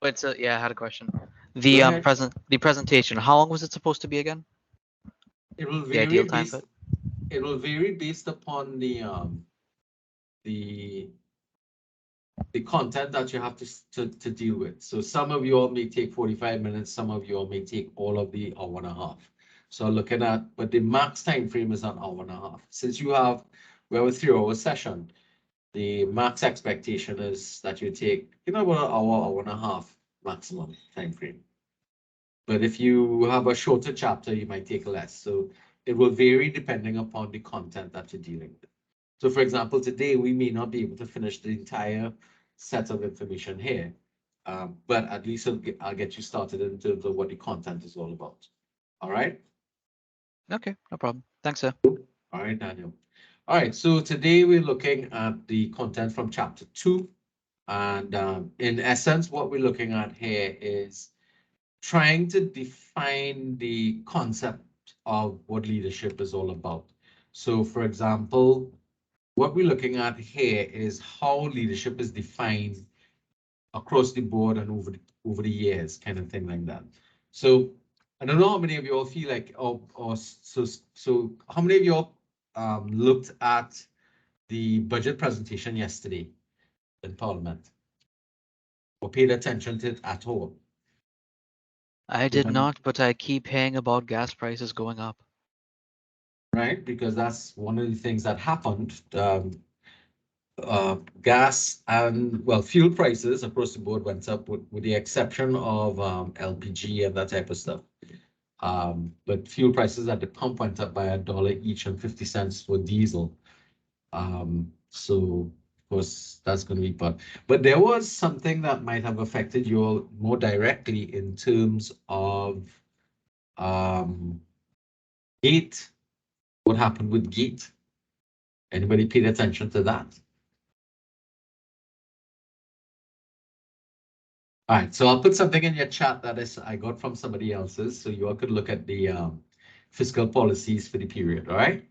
Wait, so yeah, I had a question. Go The ahead. presentation, how long was it supposed to be again? It will The vary ideal time for based it? it will vary based upon the the content that you have to deal with. So some of you all may take 45 minutes, some of you all may take all of the hour and a half. So looking at, but the max time frame is an hour and a half. Since we have a 3 hour session, the max expectation is that you take, about an hour, hour and a half maximum time frame. But if you have a shorter chapter, you might take less. So it will vary depending upon the content that you're dealing with. So for example, today we may not be able to finish the entire set of information here, but at least I'll get you started in terms of what the content is all about. All right? Okay, no problem. Thanks, sir. All right, Daniel. All right, so today we're looking at the content from chapter 2. And in essence, what we're looking at here is trying to define the concept of what leadership is all about. So for example, what we're looking at here is how leadership is defined across the board and over the years, kind of thing like that. So I don't know how many of you all feel like, so how many of you all looked at the budget presentation yesterday in Parliament or paid attention to it at all? I did not, but I keep hearing about gas prices going up. Right? Because that's one of the things that happened. Gas and, well, fuel prices across the board went up with the exception of LPG and that type of stuff. But fuel prices at the pump went up by $1 each and 50 cents for diesel. So of course that's going to be part. But there was something that might have affected you all more directly in terms of gate. What happened with gate? Anybody paid attention to that? All right, so I'll put something in your chat that I got from somebody else's, so you all could look at the fiscal policies for the period, all right?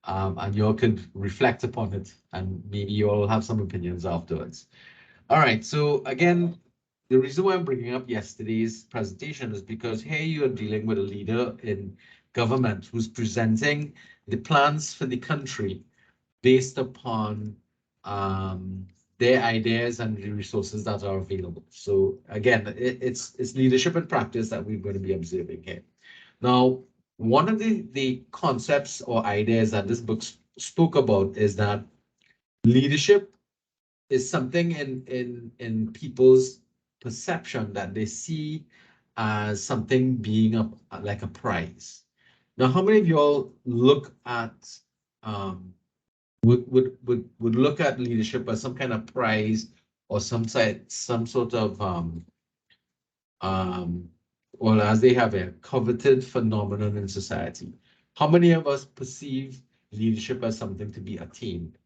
And you all could reflect upon it, and maybe you all have some opinions afterwards. All right, so again, the reason why I'm bringing up yesterday's presentation is because here you are dealing with a leader in government who's presenting the plans for the country based upon their ideas and the resources that are available. So again, it's leadership and practice that we're going to be observing here. Now, one of the concepts or ideas that this book spoke about is that leadership is something in people's perception that they see as something being like a prize. Now, how many of y'all look at would look at leadership as some kind of prize or some sort of well, as they have a coveted phenomenon in society? How many of us perceive leadership as something to be attained?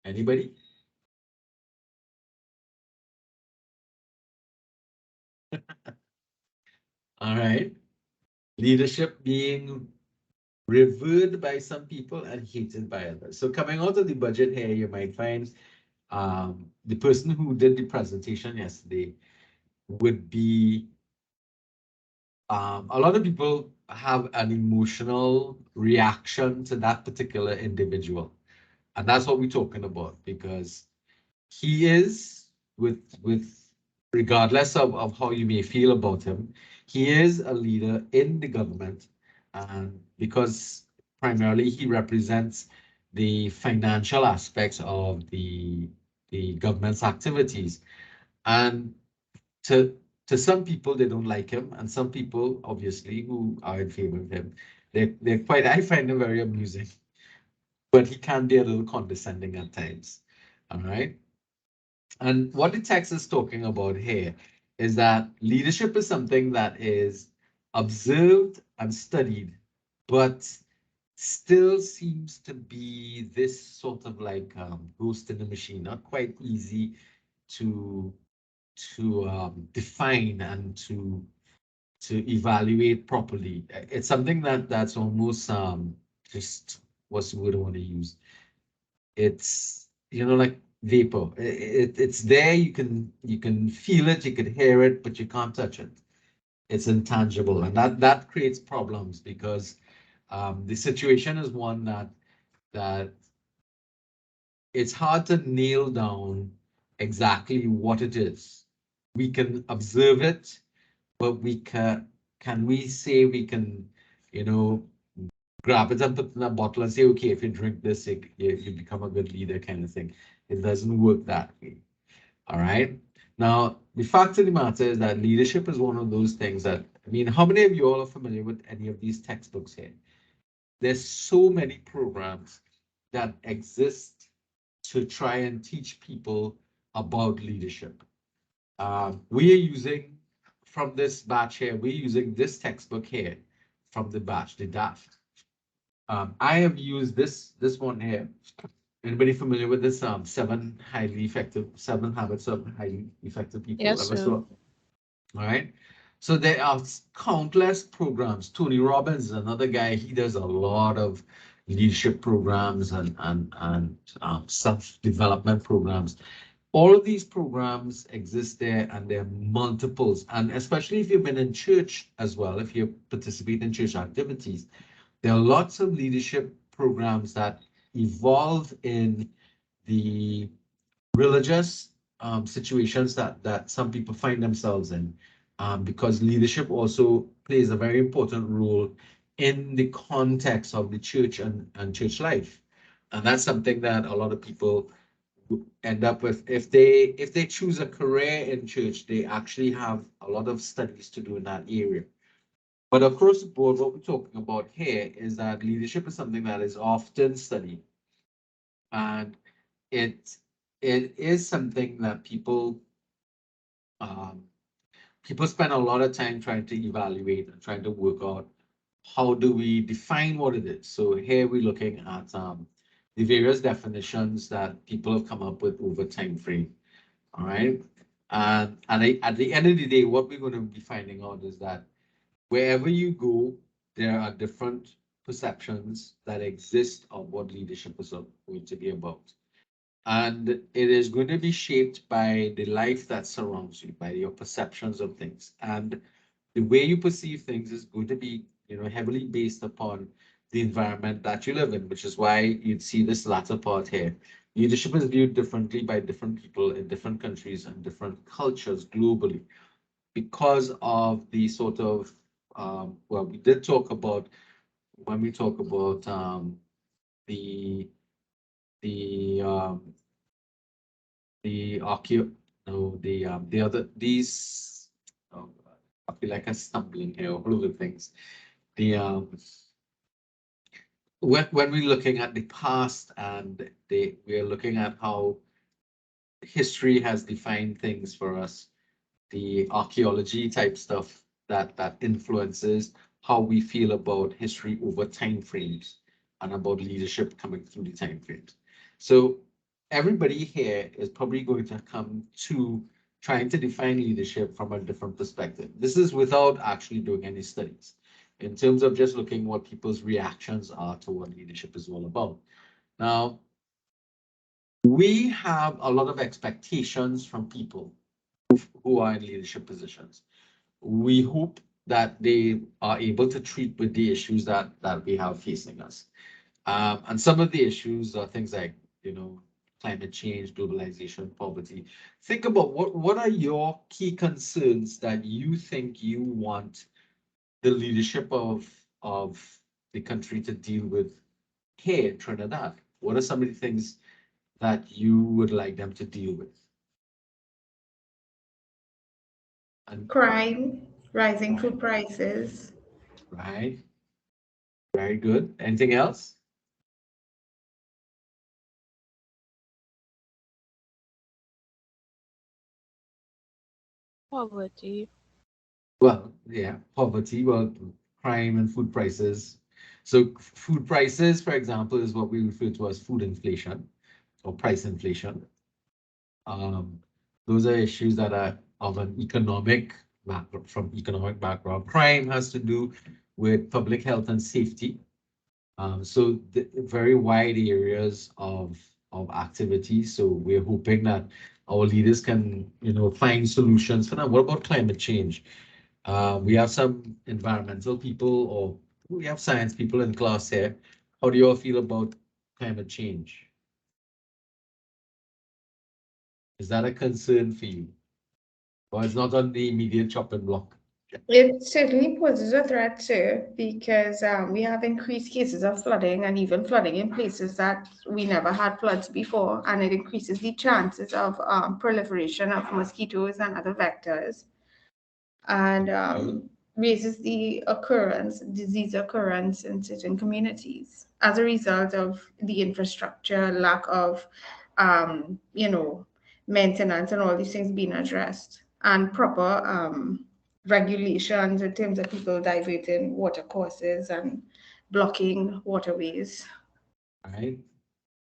Anybody? All right. Leadership being revered by some people and hated by others. So coming out of the budget here, you might find the person who did the presentation yesterday would be a lot of people have an emotional reaction to that particular individual. And that's what we're talking about, because he is with regardless of how you may feel about him, he is a leader in the government, and because primarily he represents the financial aspects of the government's activities. And to to some people, they don't like him, and some people, obviously, who are in favor of him, they're quite, I find him very amusing, but he can be a little condescending at times. All right. And what the text is talking about here is that leadership is something that is observed and studied, but still seems to be this sort of like ghost in the machine, not quite easy to define and to evaluate properly. It's something that's almost just, what's the word I want to use? It's, like vapor. It's there. You can feel it, you can hear it, but you can't touch it. It's intangible, and that creates problems because the situation is one that it's hard to nail down exactly what it is. We can observe it, but can we say we can, you know, grab it and put it in a bottle and say, okay, if you drink this, you become a good leader kind of thing. It doesn't work that way. All right. Now, the fact of the matter is that leadership is one of those things that, I mean, how many of you all are familiar with any of these textbooks here? There's so many programs that exist to try and teach people about leadership. We are using from this batch here, we're using this textbook here from the batch, the DAFT. I have used this one here. Anybody familiar with this? Seven habits of highly effective people. Yes, Ever sir. saw? All right. So there are countless programs. Tony Robbins is another guy. He does a lot of leadership programs and self-development programs. All of these programs exist there, and there are multiples. And especially if you've been in church as well, if you participate in church activities, there are lots of leadership programs that evolve in the religious situations that some people find themselves in, because leadership also plays a very important role in the context of the church and church life. And that's something that a lot of people end up with. If they choose a career in church, they actually have a lot of studies to do in that area. But across the board, what we're talking about here is that leadership is something that is often studied, and it it is something that um, people spend a lot of time trying to evaluate and trying to work out how do we define what it is. So here we're looking at the various definitions that people have come up with over time frame. All right. At the end of the day, what we're going to be finding out is that wherever you go, there are different perceptions that exist of what leadership is going to be about. And it is going to be shaped by the life that surrounds you, by your perceptions of things. And the way you perceive things is going to be, heavily based upon the environment that you live in, which is why you'd see this latter part here. Leadership is viewed differently by different people in different countries and different cultures globally because of the sort of, well, we did talk about when we talk about the the um, the archeo no the other these oh, I feel like I'm stumbling here all over things. The when we're looking at the past and we're looking at how history has defined things for us, the archaeology type stuff that influences how we feel about history over time frames and about leadership coming through the time frames. So everybody here is probably going to come to trying to define leadership from a different perspective. This is without actually doing any studies in terms of just looking what people's reactions are to what leadership is all about. Now, we have a lot of expectations from people who are in leadership positions. We hope that they are able to treat with the issues that we have facing us. And some of the issues are things like, climate change, globalization, poverty. Think about what are your key concerns that you think you want the leadership of the country to deal with here in Trinidad? What are some of the things that you would like them to deal with? And Crime, rising right, food prices. right, very good. Anything else? Poverty. Well, yeah, poverty, well, crime and food prices. So food prices, for example, is what we refer to as food inflation or price inflation. Um, those are issues that are of an economic background, from economic background. Crime has to do with public health and safety. So the very wide areas of of activity. So we're hoping that our leaders can, find solutions for that. What about climate change? We have some environmental people, or we have science people in class here. How do you all feel about climate change? Is that a concern for you? Or it's not on the immediate chopping block? It certainly poses a threat, sir, because we have increased cases of flooding and even flooding in places that we never had floods before, and it increases the chances of proliferation of mosquitoes and other vectors, and raises the disease occurrence in certain communities as a result of the infrastructure, lack of, you know, maintenance and all these things being addressed, and proper regulations in terms of people diverting water courses and blocking waterways. All right.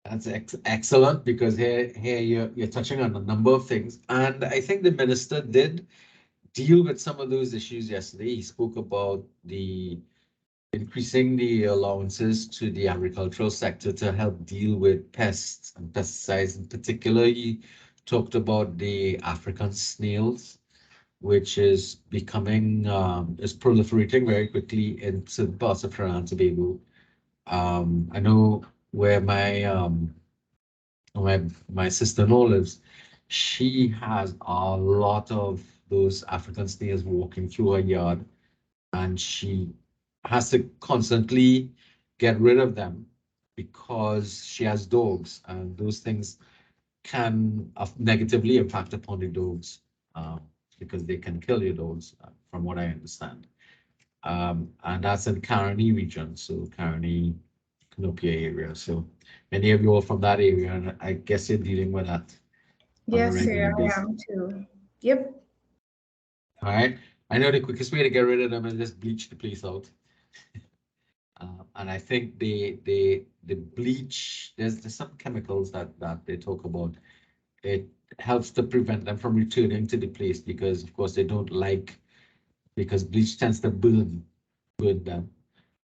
That's excellent, because here you're touching on a number of things. And I think the minister did deal with some of those issues yesterday. He spoke about the increasing the allowances to the agricultural sector to help deal with pests and pesticides. In particular, he talked about the African snails, which is is proliferating very quickly in certain parts of Trinidad and Tobago. I know where my sister-in-law lives. She has a lot of those African snails walking through her yard, and she has to constantly get rid of them because she has dogs, and those things can negatively impact upon the dogs, because they can kill your dogs, from what I understand. And that's in Caroni region, so Caroni, Canopia area. So many of you are from that area, and I guess you're dealing with that on a Yes, sir, regular I basis. am too. Yep. All right. I know the quickest way to get rid of them is just bleach the place out. And I think the bleach, there's some chemicals that they talk about. It helps to prevent them from returning to the place, because of course they don't like, because bleach tends to burn them.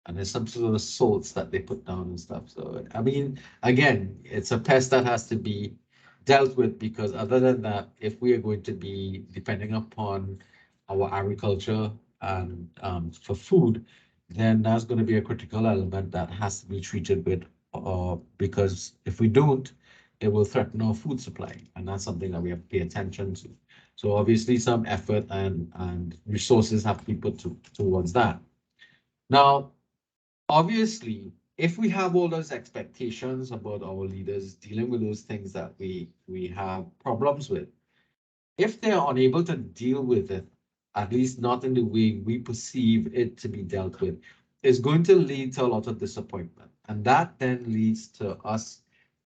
And there's some sort of salts that they put down and stuff. So I mean, again, it's a pest that has to be dealt with, because other than that, if we are going to be depending upon our agriculture and for food, then that's going to be a critical element that has to be treated with, because if we don't, it will threaten our food supply, and that's something that we have to pay attention to. So obviously, some effort and resources have to be put towards that. Now, obviously, if we have all those expectations about our leaders dealing with those things that we have problems with, if they're unable to deal with it, at least not in the way we perceive it to be dealt with, it's going to lead to a lot of disappointment. And that then leads to us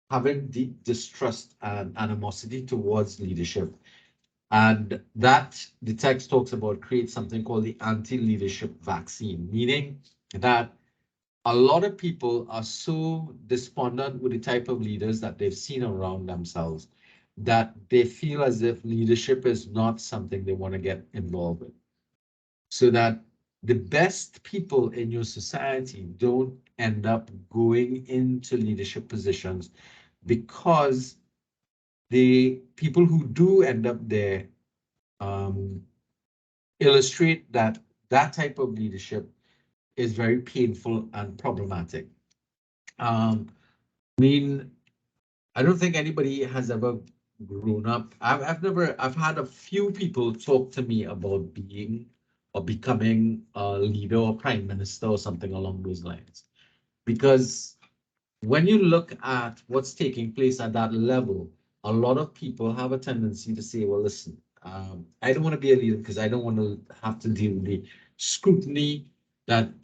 having deep distrust and animosity towards leadership. And that the text talks about create something called the anti-leadership vaccine, meaning that a lot of people are so despondent with the type of leaders that they've seen around themselves that they feel as if leadership is not something they want to get involved with. So that the best people in your society don't end up going into leadership positions, because the people who do end up there um, illustrate that that type of leadership is very painful and problematic. Um, I mean, I don't think anybody has ever grown up. I've had a few people talk to me about being or becoming a leader or prime minister or something along those lines. Because when you look at what's taking place at that level, a lot of people have a tendency to say, well, listen, I don't want to be a leader because I don't want to have to deal with the scrutiny that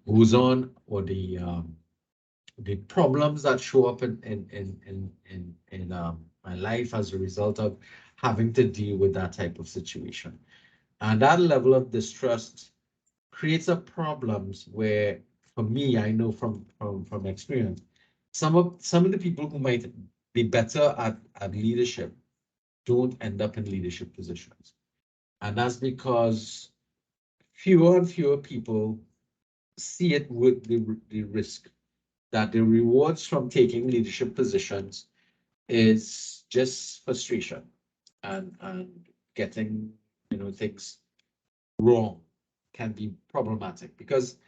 goes on, or the problems that show up in my life as a result of having to deal with that type of situation. And that level of distrust creates a problems where, for me, I know from experience, some of the people who might be better at leadership don't end up in leadership positions. And that's because fewer and fewer people see it with the risk that the rewards from taking leadership positions is just frustration and getting, things wrong can be problematic because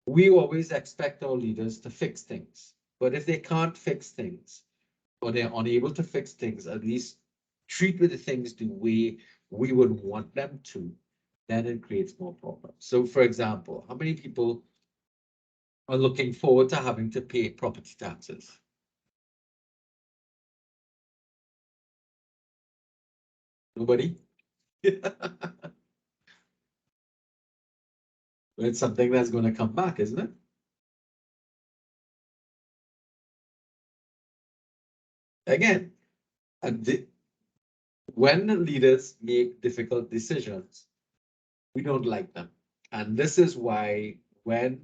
we always expect our leaders to fix things. But if they can't fix things or they're unable to fix things, at least treat with the things the way we would want them to, then it creates more problems. So, for example, how many people are looking forward to having to pay property taxes? Nobody? It's something that's going to come back, isn't it? Again, when leaders make difficult decisions, we don't like them. And this is why when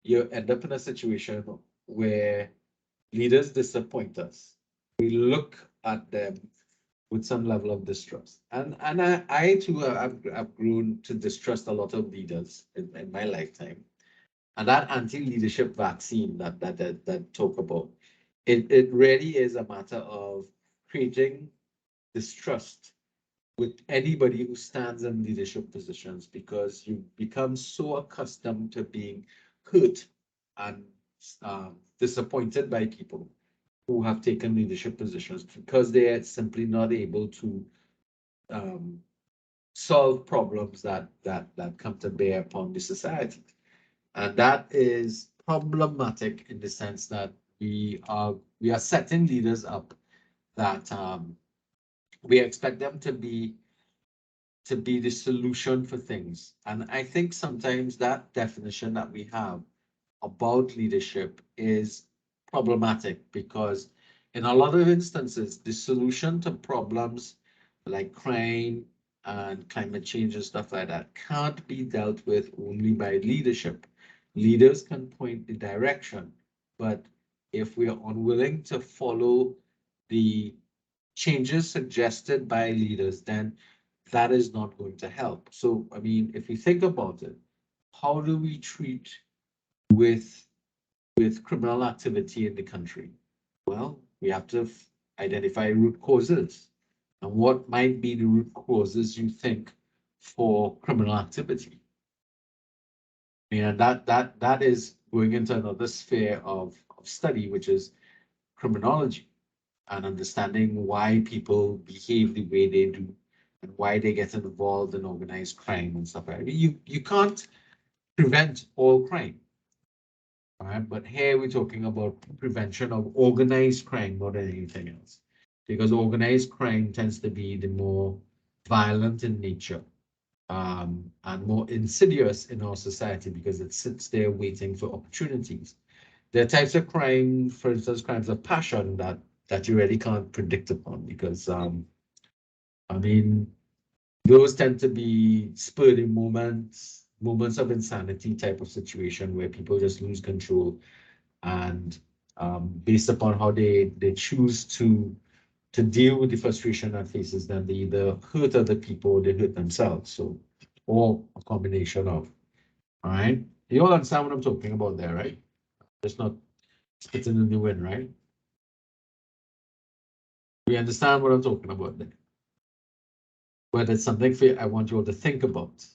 you end up in a situation where leaders disappoint us, we look at them with some level of distrust. And I too have grown to distrust a lot of leaders in my lifetime. And that anti-leadership vaccine that talk about, it really is a matter of creating distrust with anybody who stands in leadership positions because you become so accustomed to being hurt and disappointed by people who have taken leadership positions because they are simply not able to um, solve problems that come to bear upon the society. And that is problematic in the sense that we are setting leaders up that we expect them to be the solution for things. And I think sometimes that definition that we have about leadership is problematic because in a lot of instances, the solution to problems like crime and climate change and stuff like that can't be dealt with only by leadership. Leaders can point the direction, but if we are unwilling to follow the changes suggested by leaders, then that is not going to help. So, I mean, if we think about it, how do we treat with criminal activity in the country? Well, we have to identify root causes. And what might be the root causes you think for criminal activity? I mean, and that is going into another sphere of study, which is criminology and understanding why people behave the way they do and why they get involved in organized crime and stuff like that. You can't prevent all crime. All right, but here we're talking about prevention of organized crime more than anything else, because organized crime tends to be the more violent in nature and more insidious in our society because it sits there waiting for opportunities. There are types of crime, for instance, crimes of passion that you really can't predict upon because I mean those tend to be spurring moments of insanity type of situation where people just lose control and based upon how they choose to deal with the frustration that faces them, they either hurt other people or they hurt themselves. So, or a combination of. All right, you all understand what I'm talking about there, right? Just not spitting in the wind, right? We understand what I'm talking about there. But it's something I want you all to think about.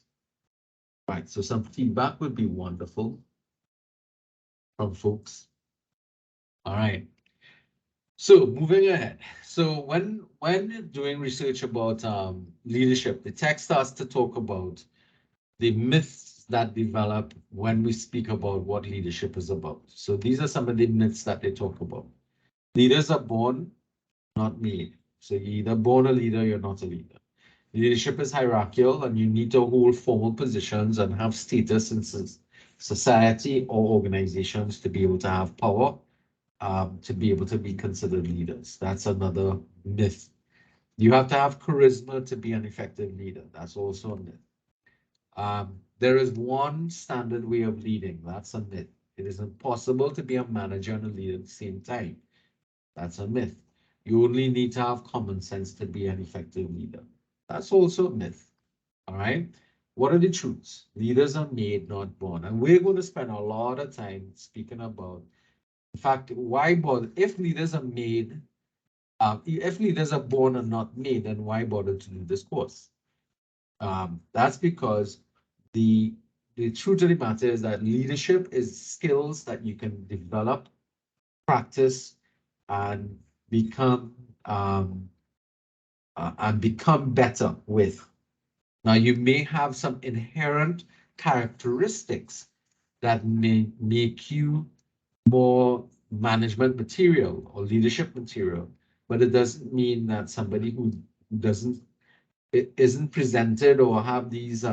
Right, so some feedback would be wonderful from folks. All right. So moving ahead. So when doing research about leadership, the text starts to talk about the myths that develop when we speak about what leadership is about. So these are some of the myths that they talk about. Leaders are born, not made. So you're either born a leader, you're not a leader. Leadership is hierarchical and you need to hold formal positions and have status in society or organizations to be able to have power, to be able to be considered leaders. That's another myth. You have to have charisma to be an effective leader. That's also a myth. There is one standard way of leading. That's a myth. It is impossible to be a manager and a leader at the same time. That's a myth. You only need to have common sense to be an effective leader. That's also a myth. All right. What are the truths? Leaders are made, not born. And we're going to spend a lot of time speaking about, in fact, why bother? If leaders are made, If leaders are born and not made, then why bother to do this course? That's because the truth of the matter is that leadership is skills that you can develop, practice, and become better with. Now, you may have some inherent characteristics that may make you more management material or leadership material, but it doesn't mean that somebody who doesn't isn't presented or have these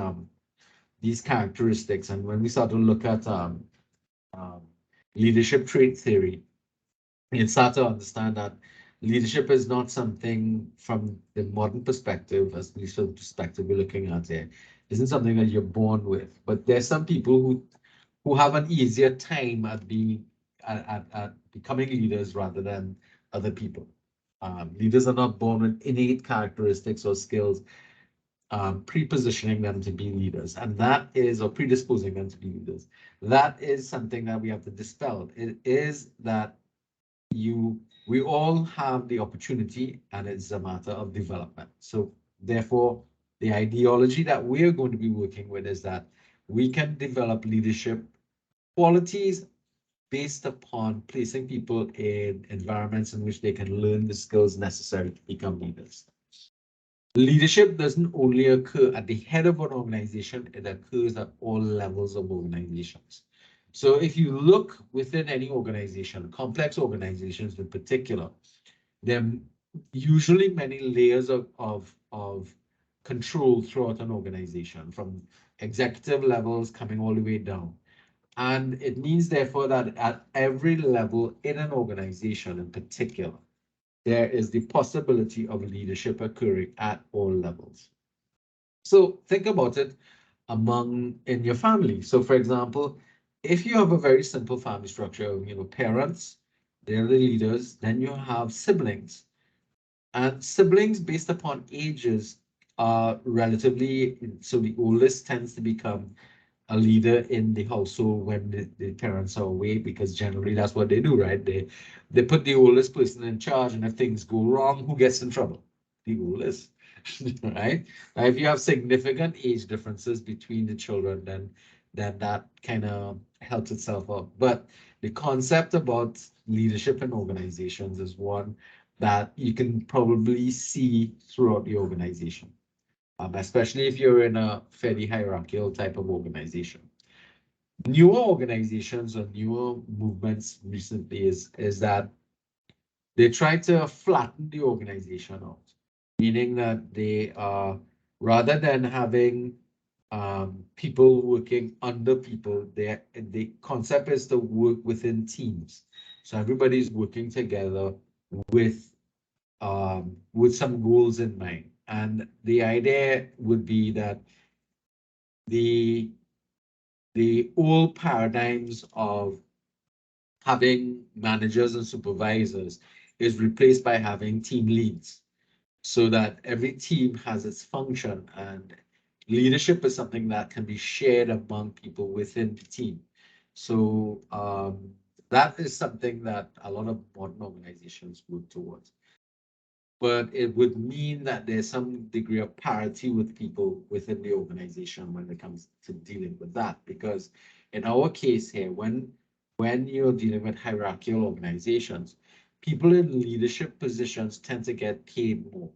characteristics. And when we start to look at um, leadership trait theory, you start to understand that leadership is not something from the modern perspective, as least from the perspective we're looking at here, isn't something that you're born with. But there's some people who have an easier time at being at becoming leaders rather than other people. Leaders are not born with innate characteristics or skills pre-positioning them to be leaders, and that is, or predisposing them to be leaders. That is something that we have to dispel. It is that we all have the opportunity, and it's a matter of development. So therefore, the ideology that we're going to be working with is that we can develop leadership qualities based upon placing people in environments in which they can learn the skills necessary to become leaders. Leadership doesn't only occur at the head of an organization, it occurs at all levels of organizations. So if you look within any organization, complex organizations in particular, there are usually many layers of control throughout an organization, from executive levels coming all the way down. And it means, therefore, that at every level in an organization in particular, there is the possibility of leadership occurring at all levels. So think about it in your family. So for example, if you have a very simple family structure, parents, they're the leaders, then you have siblings. And siblings based upon ages are relatively, so the oldest tends to become a leader in the household when the parents are away, because generally that's what they do, right? They put the oldest person in charge, and if things go wrong, who gets in trouble? The oldest, right? Now, if you have significant age differences between the children, then that kind of helps itself out. But the concept about leadership in organizations is one that you can probably see throughout the organization, especially if you're in a fairly hierarchical type of organization. Newer organizations or newer movements recently is that they try to flatten the organization out, meaning that they are, rather than having people working under people, the concept is to work within teams. So everybody's working together with some goals in mind. And the idea would be that the old paradigms of having managers and supervisors is replaced by having team leads, so that every team has its function, and leadership is something that can be shared among people within the team. So that is something that a lot of modern organizations work towards. But it would mean that there's some degree of parity with people within the organization when it comes to dealing with that. Because in our case here, when you're dealing with hierarchical organizations, people in leadership positions tend to get paid more,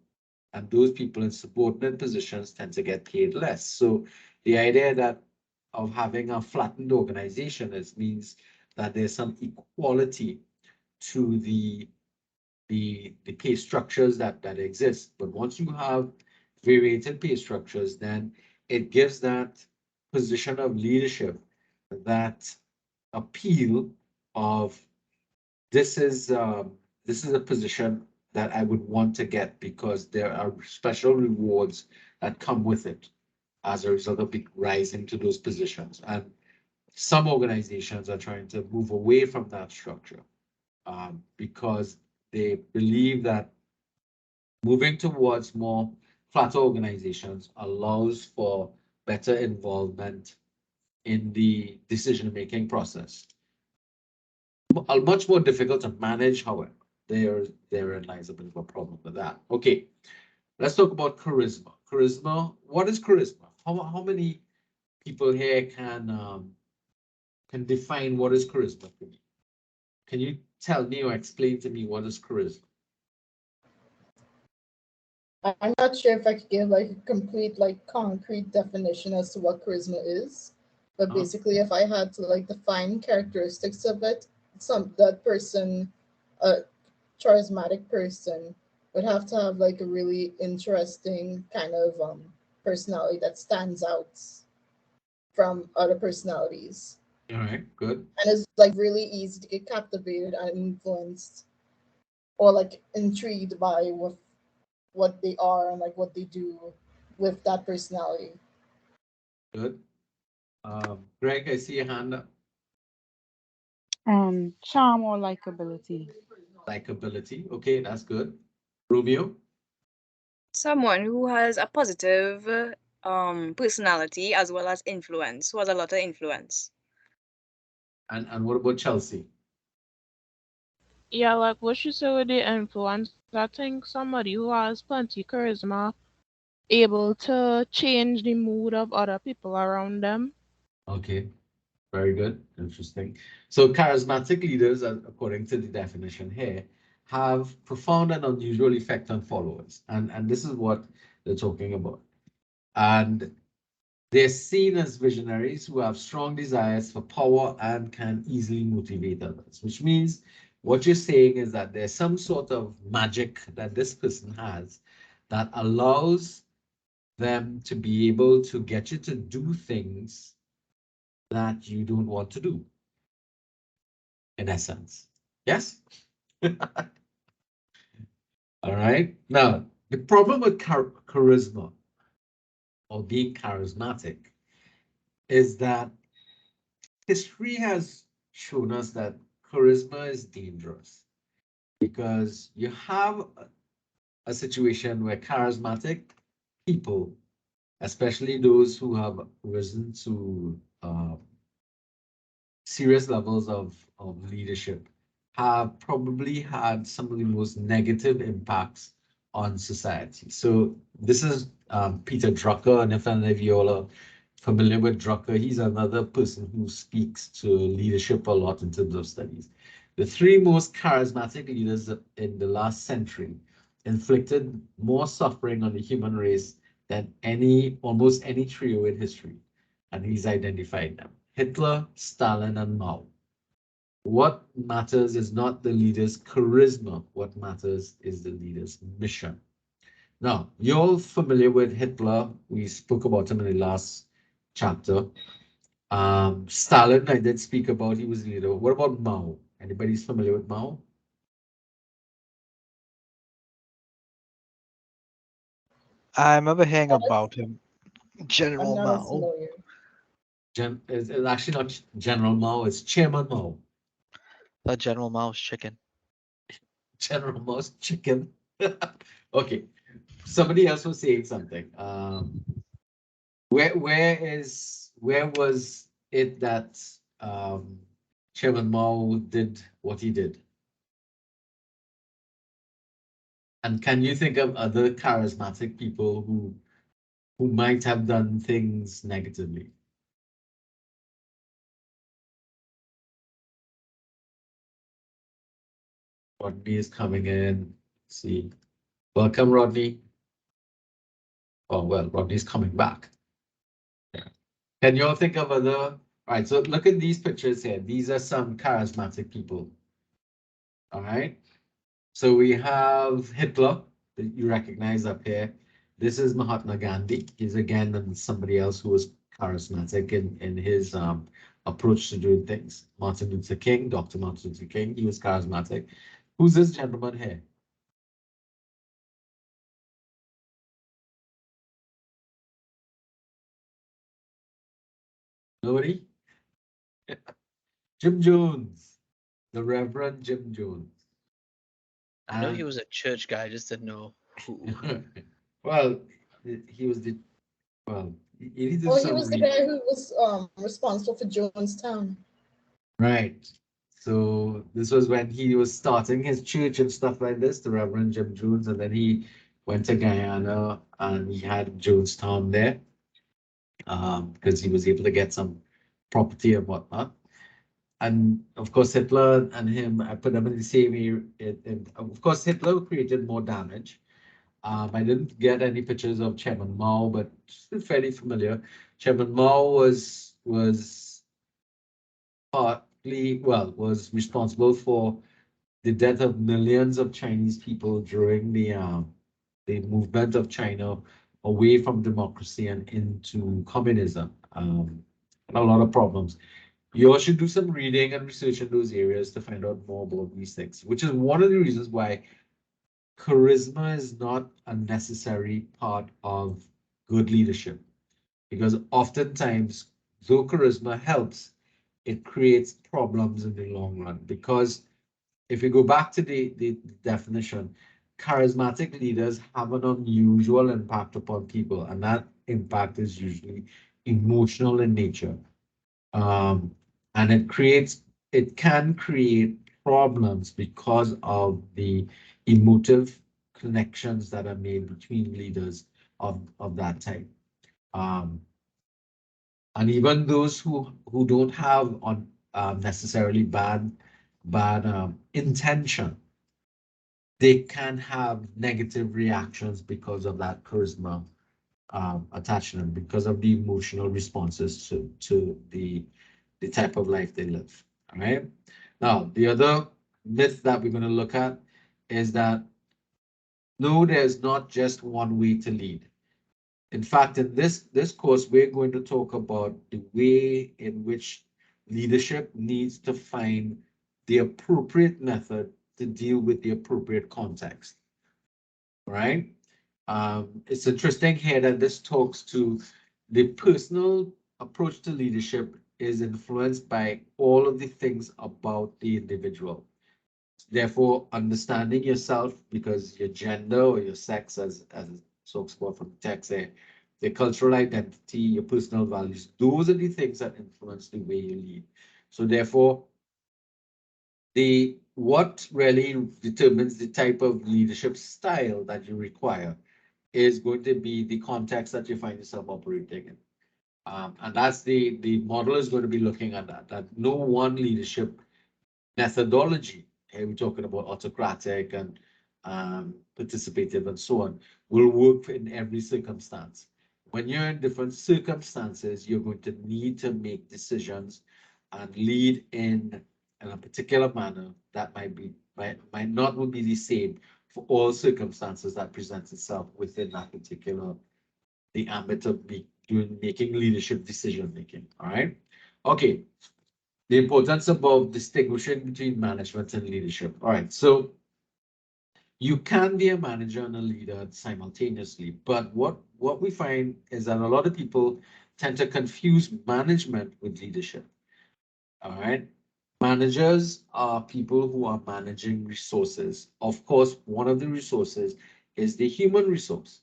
and those people in subordinate positions tend to get paid less. So the idea that of having a flattened organization means that there's some equality to the pay structures that exist. But once you have variated pay structures, then it gives that position of leadership that appeal of this is a position that I would want to get, because there are special rewards that come with it as a result of rising to those positions. And some organizations are trying to move away from that structure because they believe that moving towards more flatter organizations allows for better involvement in the decision-making process. Much more difficult to manage, however. therein lies a bit of a problem with that. Okay, let's talk about charisma. Charisma, what is charisma? How many people here can define what is charisma for me? Can you tell me or explain to me what is charisma? I'm not sure if I could give like a complete, like concrete definition as to what charisma is, but Huh? basically, if I had to like define characteristics of it, some that person, a charismatic person, would have to have like a really interesting kind of personality that stands out from other personalities, All right, good, and is like really easy to get captivated and influenced or like intrigued by what they are and like what they do with that personality. good. Greg, I see your hand up. Charm or likability. Likability. Okay, that's good. Romeo, Someone who has a positive personality as well as influence, who has a lot of influence. and what about Chelsea? Yeah, like what you said with the influence, I think somebody who has plenty charisma, able to change the mood of other people around them. Okay, very good. Interesting. So charismatic leaders, according to the definition here, have profound and unusual effect on followers. And this is what they're talking about. And they're seen as visionaries who have strong desires for power and can easily motivate others, which means what you're saying is that there's some sort of magic that this person has that allows them to be able to get you to do things that you don't want to do, in essence. Yes? All right. Now, the problem with charisma or being charismatic is that history has shown us that charisma is dangerous because you have a situation where charismatic people, especially those who have risen to serious levels of leadership, have probably had some of the most negative impacts on society. So this is Peter Drucker, and if any of you all are familiar with Drucker, he's another person who speaks to leadership a lot in terms of studies. The three most charismatic leaders in the last century inflicted more suffering on the human race than almost any trio in history, and he's identified them. Hitler, Stalin, and Mao. What matters is not the leader's charisma. What matters is the leader's mission. Now, you're familiar with Hitler. We spoke about him in the last chapter. Stalin, I did speak about, he was the leader. What about Mao? Anybody's familiar with Mao? I remember hearing about him. I'm General not as Mao. familiar. It's actually not General Mao, it's Chairman Mao. The General Mao's chicken. General Mao's chicken. Okay, somebody else was saying something. Where was it that Chairman Mao did what he did? And can you think of other charismatic people who might have done things negatively? Rodney is coming in. Let's see. Welcome, Rodney. Oh, well, Rodney's coming back. Yeah. Can you all think of other? All right, so look at these pictures here. These are some charismatic people. All right. So we have Hitler that you recognize up here. This is Mahatma Gandhi. He's again somebody else who was charismatic in his approach to doing things. Martin Luther King, Dr. Martin Luther King, he was charismatic. Who's this gentleman here? Nobody? Jim Jones, the Reverend Jim Jones. I know he And was a church guy, I just didn't know who. well, he was the well, he did Oh, he some was the guy who was responsible for Jonestown. right. So this was when he was starting his church and stuff like this, the Reverend Jim Jones, and then he went to Guyana and he had Jonestown there, because he was able to get some property and whatnot. And of course, Hitler and him, I put them in the same area. And of course, Hitler created more damage. I didn't get any pictures of Chairman Mao, but it's fairly familiar. Chairman Mao was was responsible for the death of millions of Chinese people during the movement of China away from democracy and into communism. A lot of problems. You all should do some reading and research in those areas to find out more about these things, which is one of the reasons why charisma is not a necessary part of good leadership. Because oftentimes, though charisma helps, it creates problems in the long run. Because if you go back to the definition, charismatic leaders have an unusual impact upon people, and that impact is usually emotional in nature. Um, and it can create problems because of the emotive connections that are made between leaders of that type. Um, and even those who don't have on necessarily bad intention, they can have negative reactions because of that charisma attached to them, because of the emotional responses to the type of life they live. All right. Now, the other myth that we're going to look at is that no, there's not just one way to lead. In fact, in this course, we're going to talk about the way in which leadership needs to find the appropriate method to deal with the appropriate context. Right? It's interesting here that this talks to the personal approach to leadership is influenced by all of the things about the individual. Therefore, understanding yourself, because your gender or your sex, as talks about from the text there, the cultural identity, your personal values, those are the things that influence the way you lead. So therefore, the what really determines the type of leadership style that you require is going to be the context that you find yourself operating in. And that's the model is going to be looking at that no one leadership methodology, here we're talking about autocratic and participative and so on, will work in every circumstance. When you're in different circumstances, you're going to need to make decisions and lead in a particular manner that might not will be the same for all circumstances that presents itself within that particular the ambit of making leadership decision making. All right. Okay. The importance about distinguishing between management and leadership. All right. So you can be a manager and a leader simultaneously, but what we find is that a lot of people tend to confuse management with leadership. All right. Managers are people who are managing resources. Of course, one of the resources is the human resource.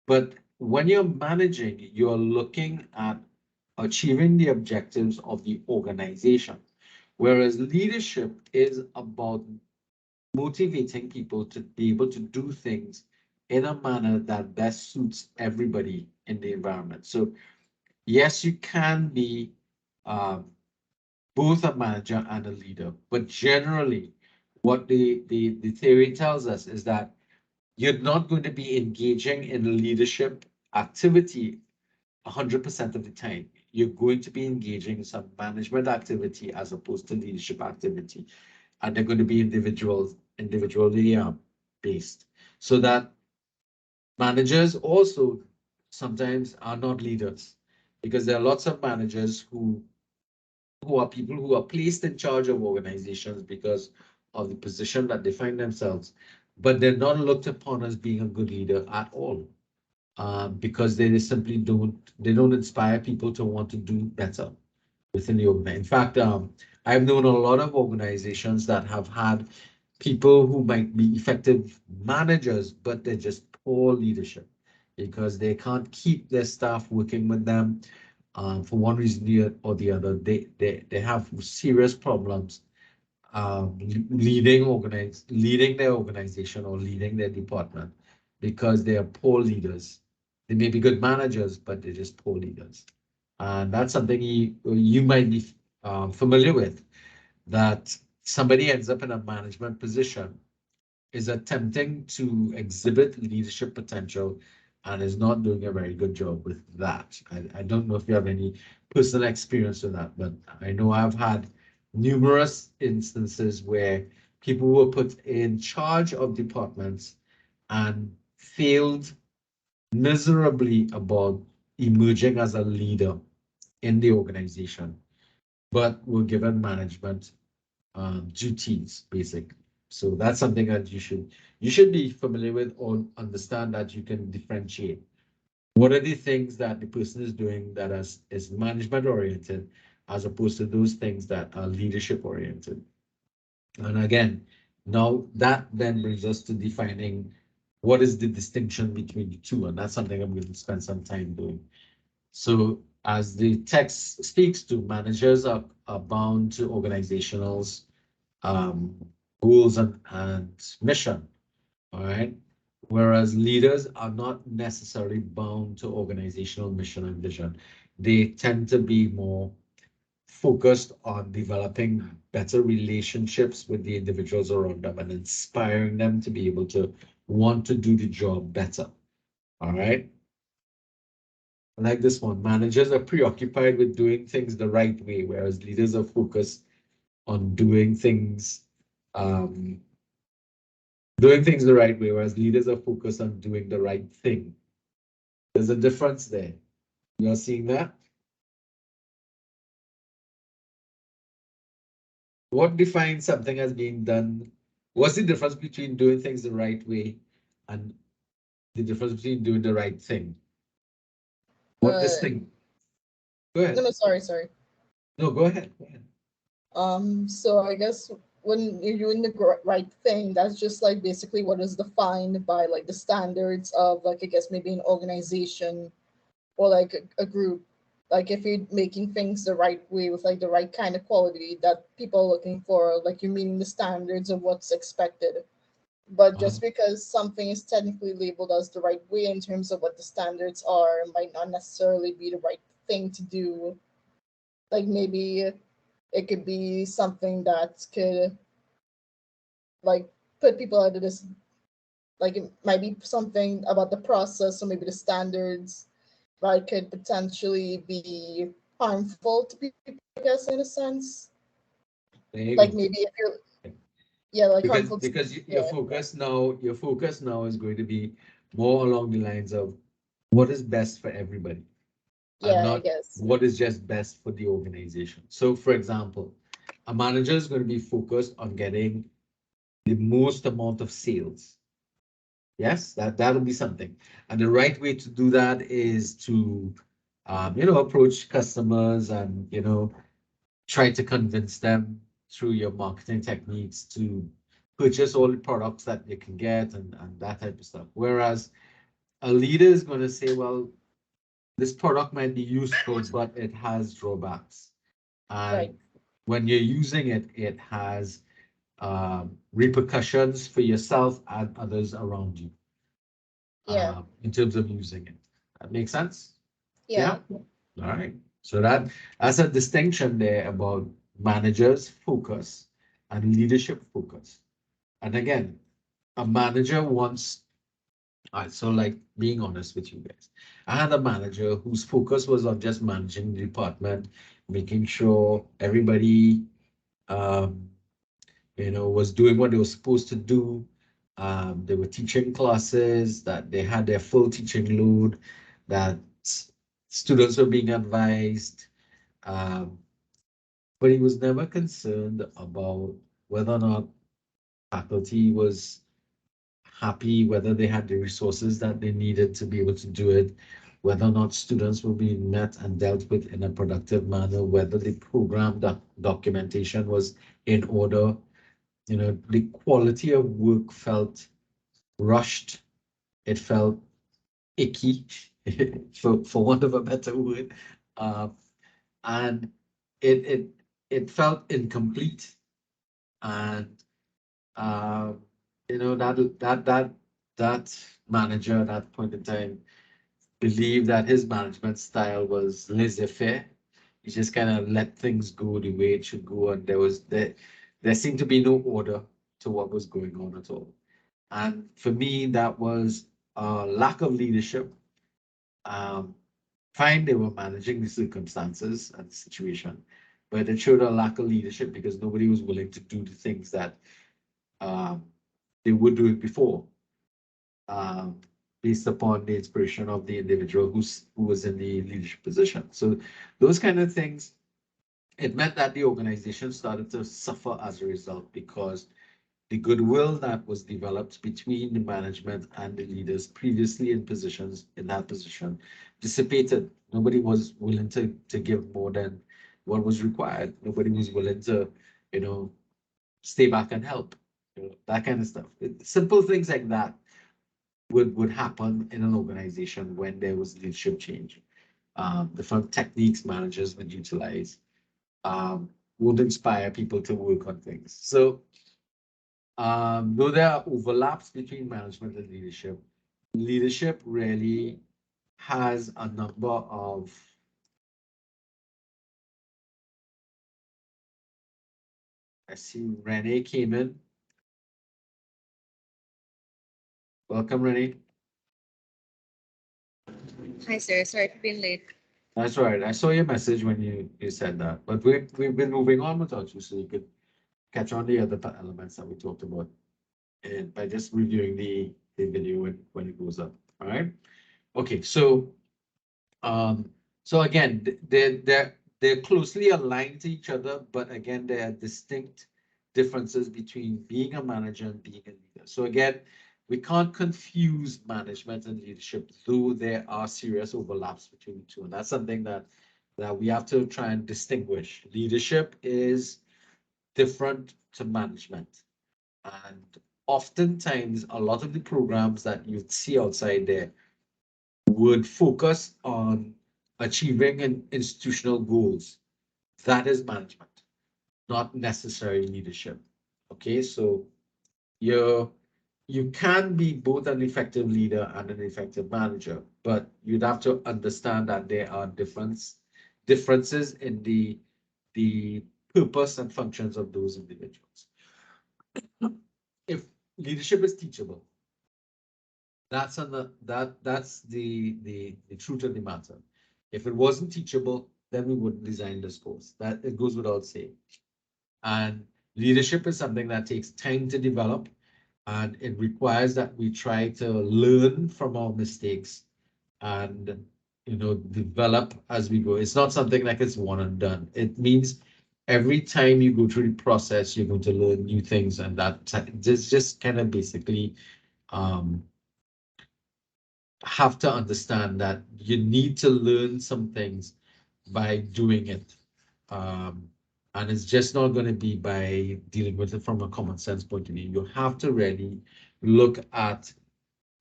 But when you're managing, you're looking at achieving the objectives of the organization. Whereas leadership is about motivating people to be able to do things in a manner that best suits everybody in the environment. So yes, you can be both a manager and a leader, but generally what the theory tells us is that you're not going to be engaging in leadership activity 100% of the time. You're going to be engaging in some management activity as opposed to leadership activity. And they're going to be individually based. So that managers also sometimes are not leaders, because there are lots of managers who are people who are placed in charge of organizations because of the position that they find themselves, but they're not looked upon as being a good leader at all, because they simply don't inspire people to want to do better within the organization. In fact, I've known a lot of organizations that have had people who might be effective managers, but they're just poor leadership because they can't keep their staff working with them for one reason or the other. They have serious problems leading their organization or leading their department because they are poor leaders. They may be good managers, but they're just poor leaders. And that's something you might be familiar with, that somebody ends up in a management position, is attempting to exhibit leadership potential and is not doing a very good job with that. I don't know if you have any personal experience with that, but I know I've had numerous instances where people were put in charge of departments and failed miserably about emerging as a leader in the organization, but were given management duties, basically. So that's something that you should be familiar with or understand, that you can differentiate. What are the things that the person is doing that is management oriented, as opposed to those things that are leadership oriented? And again, now that then brings us to defining what is the distinction between the two, and that's something I'm going to spend some time doing. So as the text speaks to, managers are bound to organizationals um, goals and mission, all right? Whereas leaders are not necessarily bound to organizational mission and vision. They tend to be more focused on developing better relationships with the individuals around them and inspiring them to be able to want to do the job better, all right? Like this one, managers are preoccupied with doing things the right way, whereas leaders are focused on um, doing things the right way, whereas leaders are focused on doing the right thing. There's a difference there. You're seeing that? What defines something as being done? What's the difference between doing things the right way and the difference between doing the right thing? What Uh, this thing? Go no, ahead. no, sorry. No, go ahead. Go ahead. So I guess when you're doing the right thing, that's just like basically what is defined by like the standards of like I guess maybe an organization or like a group. Like if you're making things the right way with like the right kind of quality that people are looking for, like you're meeting the standards of what's expected. But Uh-huh. just because something is technically labeled as the right way in terms of what the standards are, might not necessarily be the right thing to do. Like maybe it could be something that could like put people out of this, like it might be something about the process or maybe the standards that could potentially be harmful to people, I guess, in a sense. There you Like go. maybe if you're, yeah, like Because harmful to, because yeah, your focus now is going to be more along the lines of what is best for everybody, and yeah, I not guess. what is just best for the organization. So, for example, a manager is going to be focused on getting the most amount of sales. Yes, that'll be something. And the right way to do that is to, approach customers and, try to convince them through your marketing techniques to purchase all the products that they can get, and that type of stuff. Whereas a leader is going to say, well, this product might be useful, but it has drawbacks. Right. And when you're using it, it has repercussions for yourself and others around you Yeah. in terms of using it. That makes sense? Yeah. Yeah. All right. So that's a distinction there about managers focus and leadership focus. And again, a manager wants, so like being honest with you guys, I had a manager whose focus was on just managing the department, making sure everybody um, was doing what they were supposed to do. They were teaching classes, that they had their full teaching load, that students were being advised, um, but he was never concerned about whether or not faculty was happy, whether they had the resources that they needed to be able to do it, whether or not students were being met and dealt with in a productive manner, whether the program documentation was in order. The quality of work felt rushed. It felt icky, for want of a better word, uh, and it it it felt incomplete. And you know, that manager at that point in time believed that his management style was laissez-faire. He just kind of let things go the way it should go, and there seemed to be no order to what was going on at all. And for me, that was a lack of leadership. Um, Fine, they were managing the circumstances and the situation, but it showed a lack of leadership because nobody was willing to do the things that um, they would do it before, um, based upon the inspiration of the individual who was in the leadership position. So those kind of things, it meant that the organization started to suffer as a result because the goodwill that was developed between the management and the leaders previously in positions in that position dissipated. Nobody was willing to give more than what was required. Nobody was willing to, you know, stay back and help. You know, that kind of stuff. Simple things like that would happen in an organization when there was leadership change. Different techniques managers would utilize would inspire people to work on things. So though there are overlaps between management and leadership, leadership really has a number of, I see Renee came in. Welcome, Renee. Hi, sir. Sorry for being late. That's right. I saw your message when you said that, but we've been moving on without you, so you could catch on the other elements that we talked about by just reviewing the video when it goes up. All right. Okay. Um, so again, they're closely aligned to each other, but again, there are distinct differences between being a manager and being a leader. So again, we can't confuse management and leadership, though there are serious overlaps between the two. And that's something that we have to try and distinguish. Leadership is different to management. And oftentimes, a lot of the programs that you see outside there would focus on achieving an institutional goals. That is management, not necessarily leadership. Okay, so you you can be both an effective leader and an effective manager, but you'd have to understand that there are differences in the purpose and functions of those individuals. If leadership is teachable, that's the truth of the matter. If it wasn't teachable, then we wouldn't design this course. That it goes without saying. And leadership is something that takes time to develop, and it requires that we try to learn from our mistakes and develop as we go. It's not something like it's one and done. It means every time you go through the process, you're going to learn new things, and that just kind of basically um, have to understand that you need to learn some things by doing it. Um, and it's just not going to be by dealing with it from a common sense point of view. You have to really look at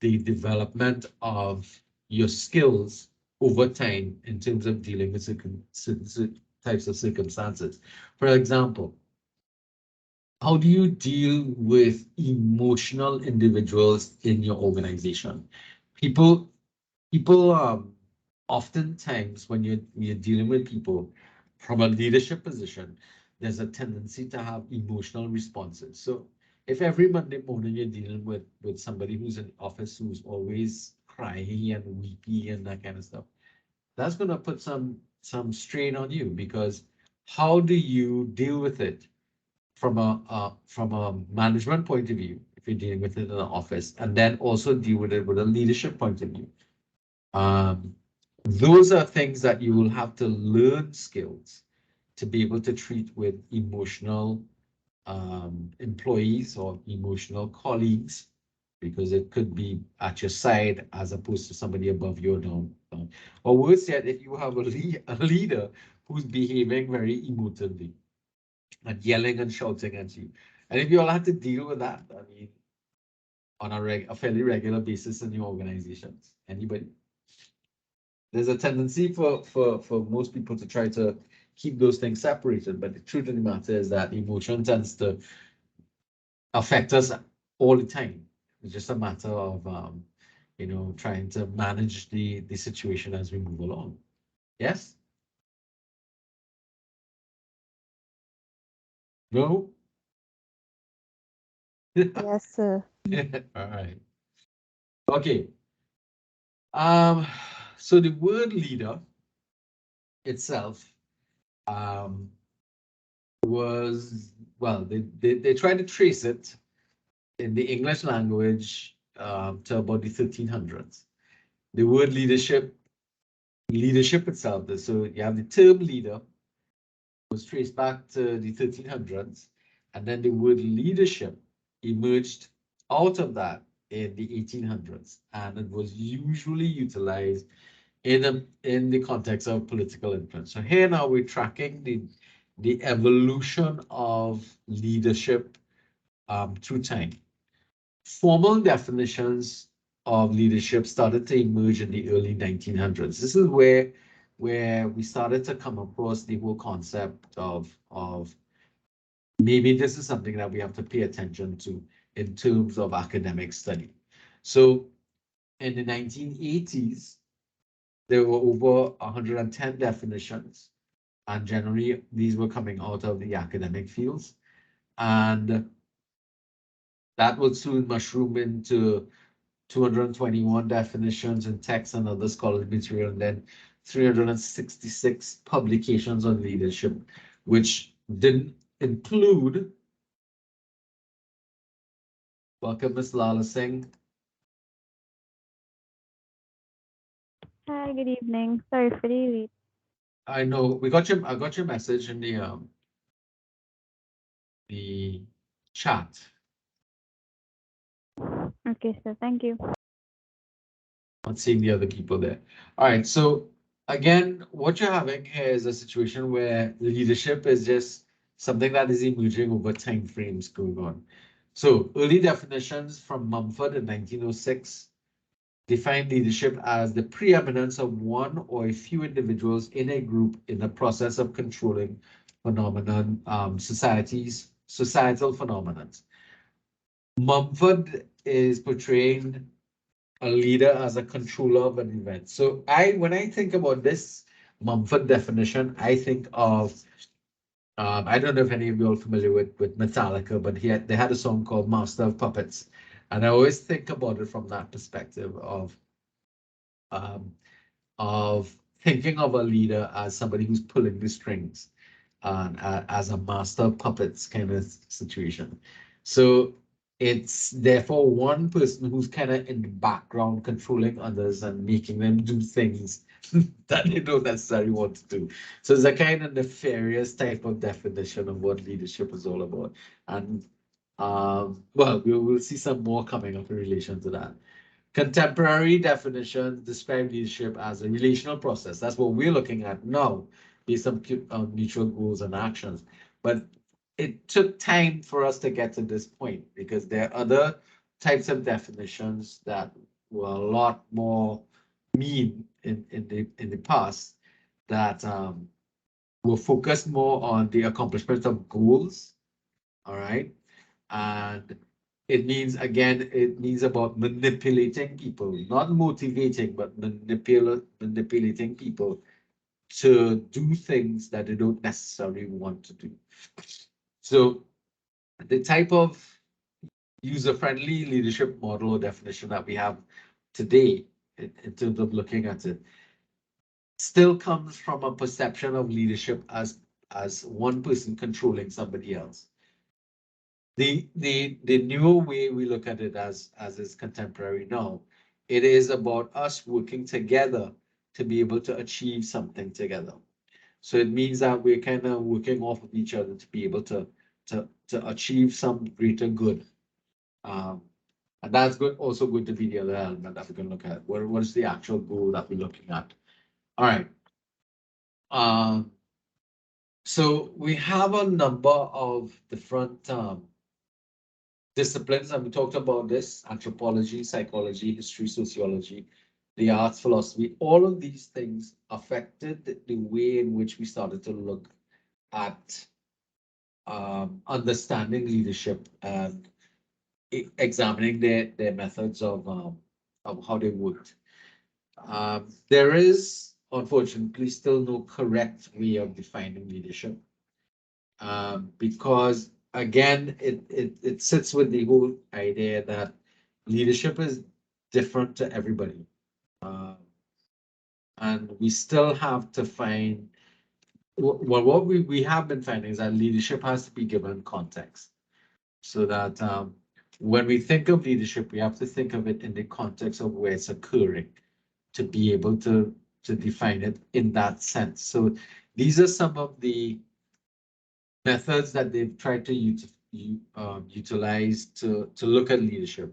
the development of your skills over time in terms of dealing with certain types of circumstances. For example, how do you deal with emotional individuals in your organization? People people oftentimes when you're dealing with people from a leadership position, there's a tendency to have emotional responses. So if every Monday morning you're dealing with somebody who's in office who's always crying and weepy and that kind of stuff, that's going to put some strain on you, because how do you deal with it from a management point of view if you're dealing with it in an office, and then also deal with it with a leadership point of view? Um, those are things that you will have to learn skills to be able to treat with emotional employees or emotional colleagues, because it could be at your side as opposed to somebody above you or down. Or worse yet, if you have a leader who's behaving very emotively and yelling and shouting at you. And if you all have to deal with that, I mean, on a fairly regular basis in your organizations, anybody? There's a tendency for most people to try to keep those things separated, but the truth of the matter is that emotion tends to affect us all the time. It's just a matter of trying to manage the situation as we move along. Yes? No? Yes, sir. All right. Okay. So the word leader itself was, well, they tried to trace it in the English language to about the 1300s. The word leadership itself, so you have the term leader, was traced back to the 1300s, and then the word leadership emerged out of that in the 1800s, and it was usually utilized in the context of political influence. So here now we're tracking the evolution of leadership through time. Formal definitions of leadership started to emerge in the early 1900s. This is where we started to come across the whole concept of maybe this is something that we have to pay attention to in terms of academic study. So in the 1980s, there were over 110 definitions, and generally these were coming out of the academic fields. And that would soon mushroom into 221 definitions in text and other scholarly material, and then 366 publications on leadership, which didn't include, welcome Ms. Lala Singh. Hi, good evening. Sorry for the wait. I know I got your message in the chat. Okay, so thank you. Not seeing the other people there. All right, so again, what you're having here is a situation where leadership is just something that is emerging over time frames going on. So early definitions from Mumford in 1906 define leadership as the preeminence of one or a few individuals in a group in the process of controlling phenomenon, societal phenomena. Mumford is portraying a leader as a controller of an event. So when I think about this Mumford definition, I think of I don't know if any of you are familiar with Metallica, but they had a song called Master of Puppets, and I always think about it from that perspective um, of thinking of a leader as somebody who's pulling the strings and as a master of puppets kind of situation. So it's therefore one person who's kind of in the background controlling others and making them do things that they don't necessarily want to do. So it's a kind of nefarious type of definition of what leadership is all about. And well, we'll see some more coming up in relation to that. Contemporary definitions describe leadership as a relational process. That's what we're looking at now, based on mutual goals and actions. But it took time for us to get to this point because there are other types of definitions that were a lot more mean in the past that were focused more on the accomplishment of goals. All right. And it means, again, it means about manipulating people, not motivating, but manipulating people to do things that they don't necessarily want to do. So the type of user-friendly leadership model or definition that we have today in terms of looking at it still comes from a perception of leadership as one person controlling somebody else. The newer way we look at it as is contemporary now, it is about us working together to be able to achieve something together. So it means that we're kind of working off of each other to be able to achieve some greater good. And that's good, also going to be the other element that we're going to look at. What is the actual goal that we're looking at? All right. So we have a number of different disciplines, and we talked about this: anthropology, psychology, history, sociology, the arts, philosophy. All of these things affected the way in which we started to look at understanding leadership and examining their methods of how they worked. There is, unfortunately, still no correct way of defining leadership, because again, it sits with the whole idea that leadership is different to everybody, and we still have to find. Well, what we have been finding is that leadership has to be given context, so that when we think of leadership, we have to think of it in the context of where it's occurring to be able to define it in that sense. So these are some of the methods that they've tried to utilize to look at leadership.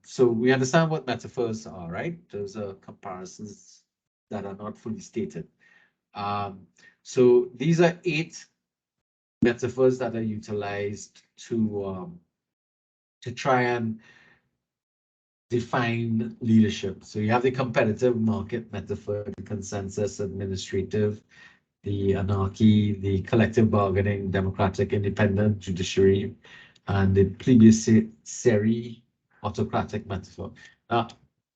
So we understand what metaphors are, right? Those are comparisons that are not fully stated. So these are 8 metaphors that are utilized to try and define leadership. So you have the competitive market metaphor, the consensus administrative, the anarchy, the collective bargaining, democratic independent judiciary, and the plebiscitary autocratic metaphor. Now,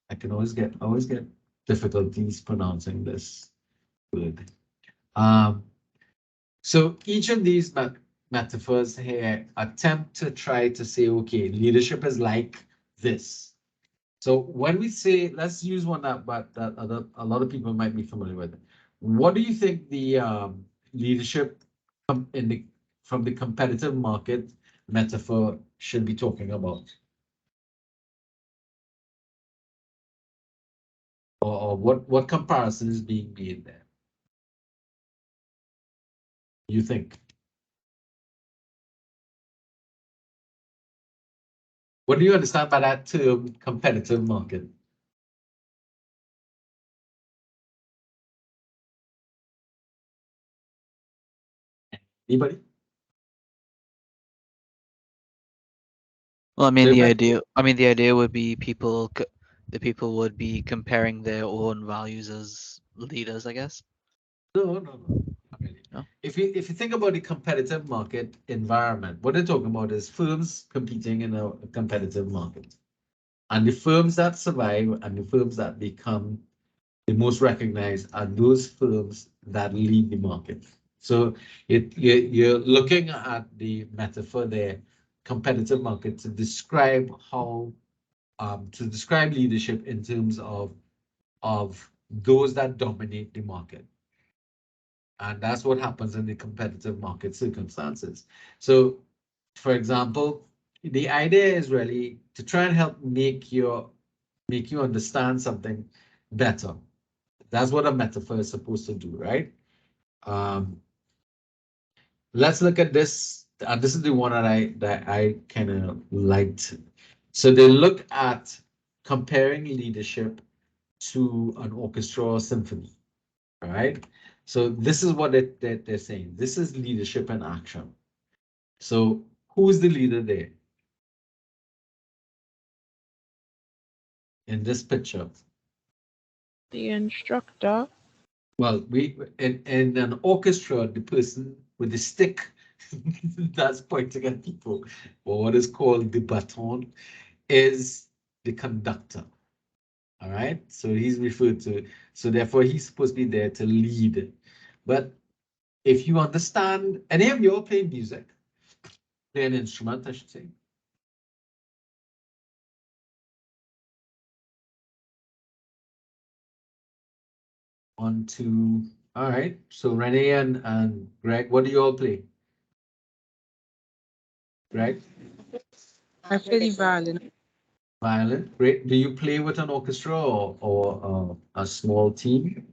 I always get difficulties pronouncing this word. So each of these metaphors here attempt to try to say, okay, leadership is like this. So when we say, let's use one that a lot of people might be familiar with. What do you think the leadership from the competitive market metaphor should be talking about? Or what comparison is being made there? You think? What do you understand by that term, competitive market? Anybody? Well, I mean, There the might- idea. I mean, the idea would be the people would be comparing their own values as leaders, I guess. No. Not really. No? If you think about the competitive market environment, what they're talking about is firms competing in a competitive market. And the firms that survive and the firms that become the most recognized are those firms that lead the market. So you're looking at the metaphor there, competitive market, to describe how to describe leadership in terms of those that dominate the market. And that's what happens in the competitive market circumstances. So, for example, the idea is really to try and help make you understand something better. That's what a metaphor is supposed to do, right? Let's look at this. And this is the one that I kind of liked. So they look at comparing leadership to an orchestra or symphony. All right. So this is what they're saying. This is leadership in action. So who's the leader there in this picture? The instructor. Well, we in an orchestra, the person with the stick that's pointing at people, or what is called the baton, is the conductor. All right. So he's referred to. So therefore, he's supposed to be there to lead. But if you understand, any of you all play music, play an instrument, I should say. 1, 2. All right. So Renee and Greg, what do you all play? Greg? I play the violin. Violin. Great. Do you play with an orchestra or a small team?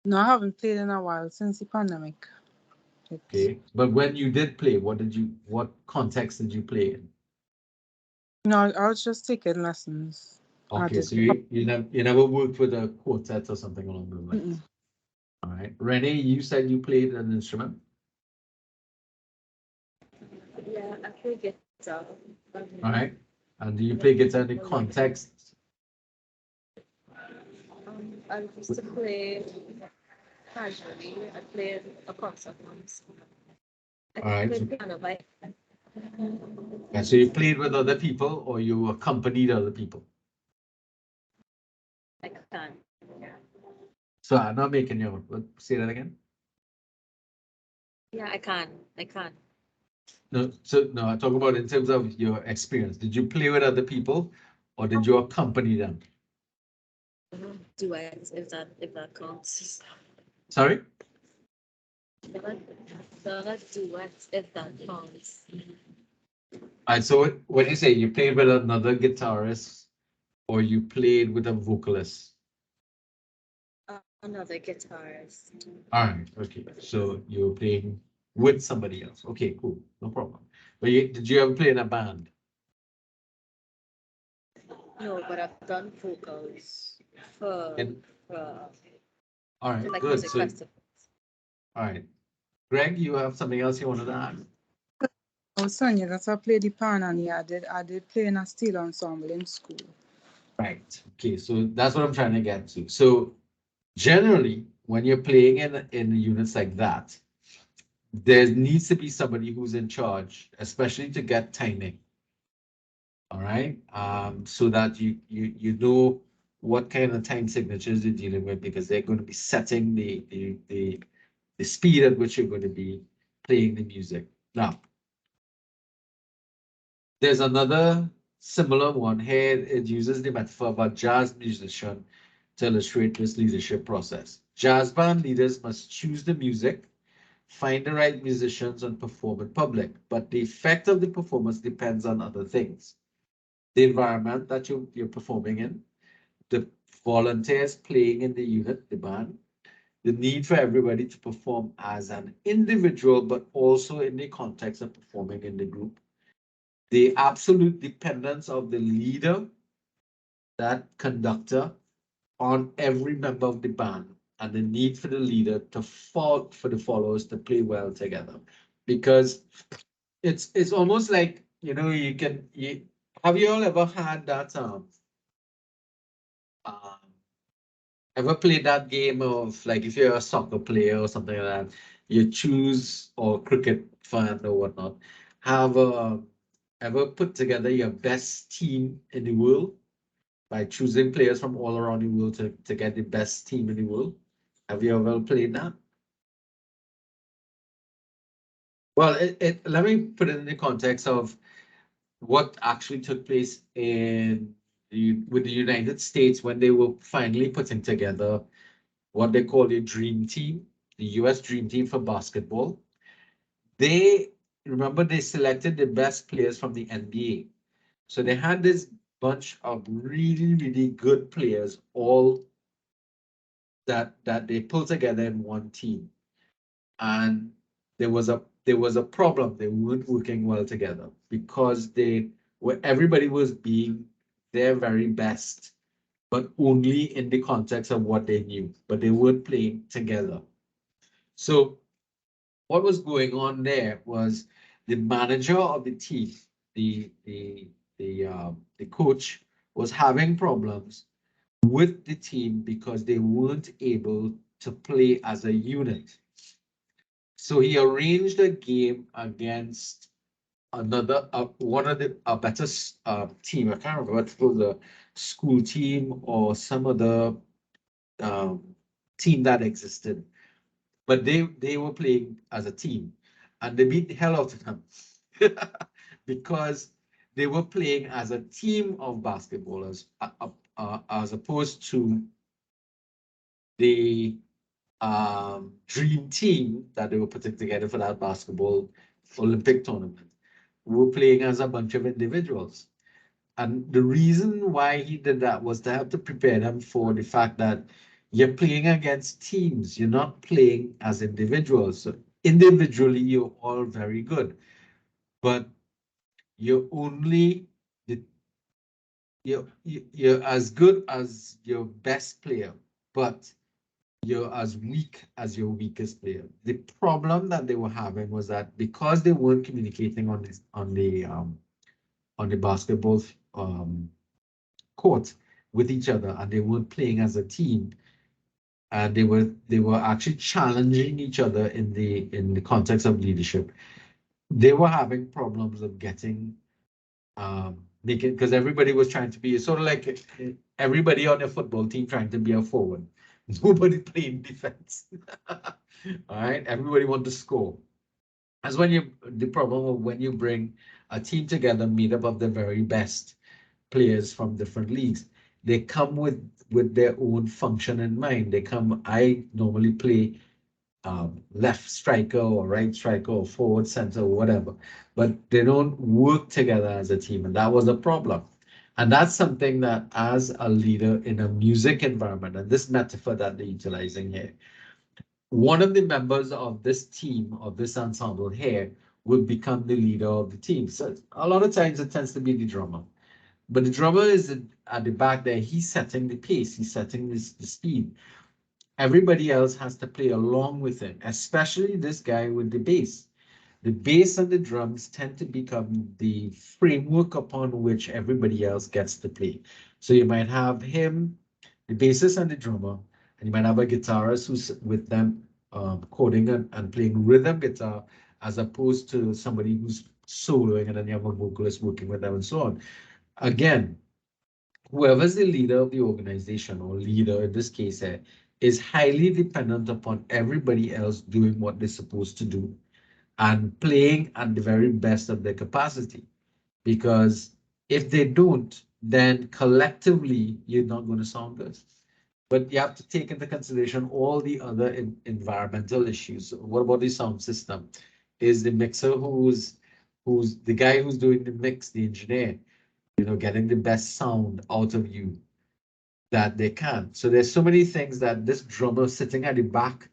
No, I haven't played in a while since the pandemic. Okay. But when you did play, what context did you play in? No, I was just taking lessons. Okay, so you never worked with a quartet or something along those lines. All right. Renee, you said you played an instrument. Yeah, I play guitar. All right. And do you play guitar in the context? I used to play casually. I played a concert once. I All right. played piano by Yeah, so you played with other people or you accompanied other people? I can't. So I'm not making you. Say that again. Yeah, I can't. I can't. No, so no, I talk about in terms of your experience. Did you play with other people or did you accompany them? Duets, if that counts. Sorry? The duets, if that counts. So when you say you played with another guitarist or you played with a vocalist? Another guitarist. All right, okay. So you're playing with somebody else. Okay, cool, no problem. But did you ever play in a band? No, but I've done vocals for In, for all right, like good. music So, festivals. all right. Greg, you have something else you wanted to add? Oh, Sonia, that's I played the pan and yeah, I did play in a steel ensemble in school. Right. Okay, so that's what I'm trying to get to. So generally, when you're playing in units like that, there needs to be somebody who's in charge, especially to get timing. All right. So that you know what kind of time signatures you're dealing with because they're going to be setting the speed at which you're going to be playing the music. Now, there's another similar one here. It uses the metaphor of a jazz musician to illustrate this leadership process. Jazz band leaders must choose the music, find the right musicians, and perform in public. But the effect of the performance depends on other things. The environment that you're performing in, the volunteers playing in the unit, the band, the need for everybody to perform as an individual, but also in the context of performing in the group, the absolute dependence of the leader, that conductor, on every member of the band, and the need for the leader to for the followers to play well together. Because it's almost like, have you all ever had that um ever played that game of like if you're a soccer player or something like that, you choose or cricket fan or whatnot, have ever put together your best team in the world by choosing players from all around the world to get the best team in the world? Have you ever played that? Well, let me put it in the context of what actually took place with the United States when they were finally putting together what they call the Dream Team, the US Dream Team for basketball. They remember they selected the best players from the NBA. So they had this bunch of really, really good players, all that they pulled together in one team. And there was a problem. They weren't working well together because everybody was being their very best, but only in the context of what they knew, but they weren't playing together. So what was going on there was the manager of the team, the coach, was having problems with the team because they weren't able to play as a unit. So he arranged a game against another one of the a better team. I can't remember if it was a school team or some other team that existed, but they were playing as a team, and they beat the hell out of them because they were playing as a team of basketballers as opposed to the dream team that they were putting together for that basketball Olympic tournament. Were playing as a bunch of individuals. And the reason why he did that was to help to prepare them for the fact that you're playing against teams. You're not playing as individuals. So individually, you're all very good, but you're only the you're as good as your best player, but you're as weak as your weakest player. The problem that they were having was that because they weren't communicating on the basketball court with each other and they weren't playing as a team, and they were actually challenging each other in the context of leadership. they were having problems of getting making, because everybody was trying to be sort of like everybody on their football team trying to be a forward. Nobody playing defense. All right, everybody want to score. That's when you the problem of when you bring a team together made up of the very best players from different leagues. They come with their own function in mind. They come. I normally play left striker or right striker or forward center or whatever, but they don't work together as a team, and that was a problem. And that's something that, as a leader in a music environment, and this metaphor that they're utilizing here, one of the members of this team, of this ensemble here, would become the leader of the team. So a lot of times it tends to be the drummer. But the drummer is at the back there. He's setting the pace. He's setting the speed. Everybody else has to play along with him, especially this guy with the bass. The bass and the drums tend to become the framework upon which everybody else gets to play. So you might have him, the bassist and the drummer, and you might have a guitarist who's with them coding and playing rhythm guitar, as opposed to somebody who's soloing, and then you have a vocalist working with them and so on. Again, whoever's the leader of the organization, or leader in this case here, is highly dependent upon everybody else doing what they're supposed to do and playing at the very best of their capacity. Because if they don't, then collectively you're not going to sound good. But you have to take into consideration all the other environmental issues. What about the sound system? Is the mixer who's the guy who's doing the mix, the engineer, getting the best sound out of you that they can. So there's so many things that this drummer sitting at the back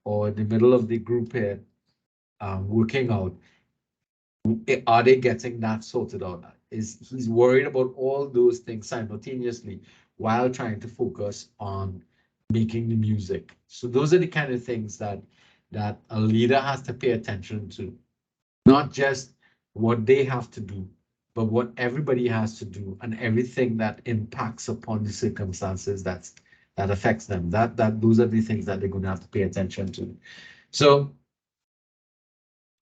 or in the middle of the group here, working out, are they getting that sorted out? He's worried about all those things simultaneously while trying to focus on making the music. So those are the kind of things that a leader has to pay attention to, not just what they have to do, but what everybody has to do, and everything that impacts upon the circumstances that affects them. That those are the things that they're going to have to pay attention to. So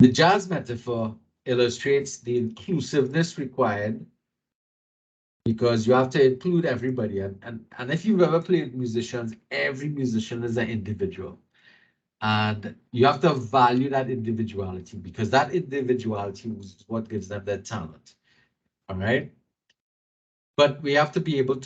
the jazz metaphor illustrates the inclusiveness required, because you have to include everybody. And if you've ever played musicians, every musician is an individual. And you have to value that individuality, because that individuality is what gives them their talent. All right. But we have to be able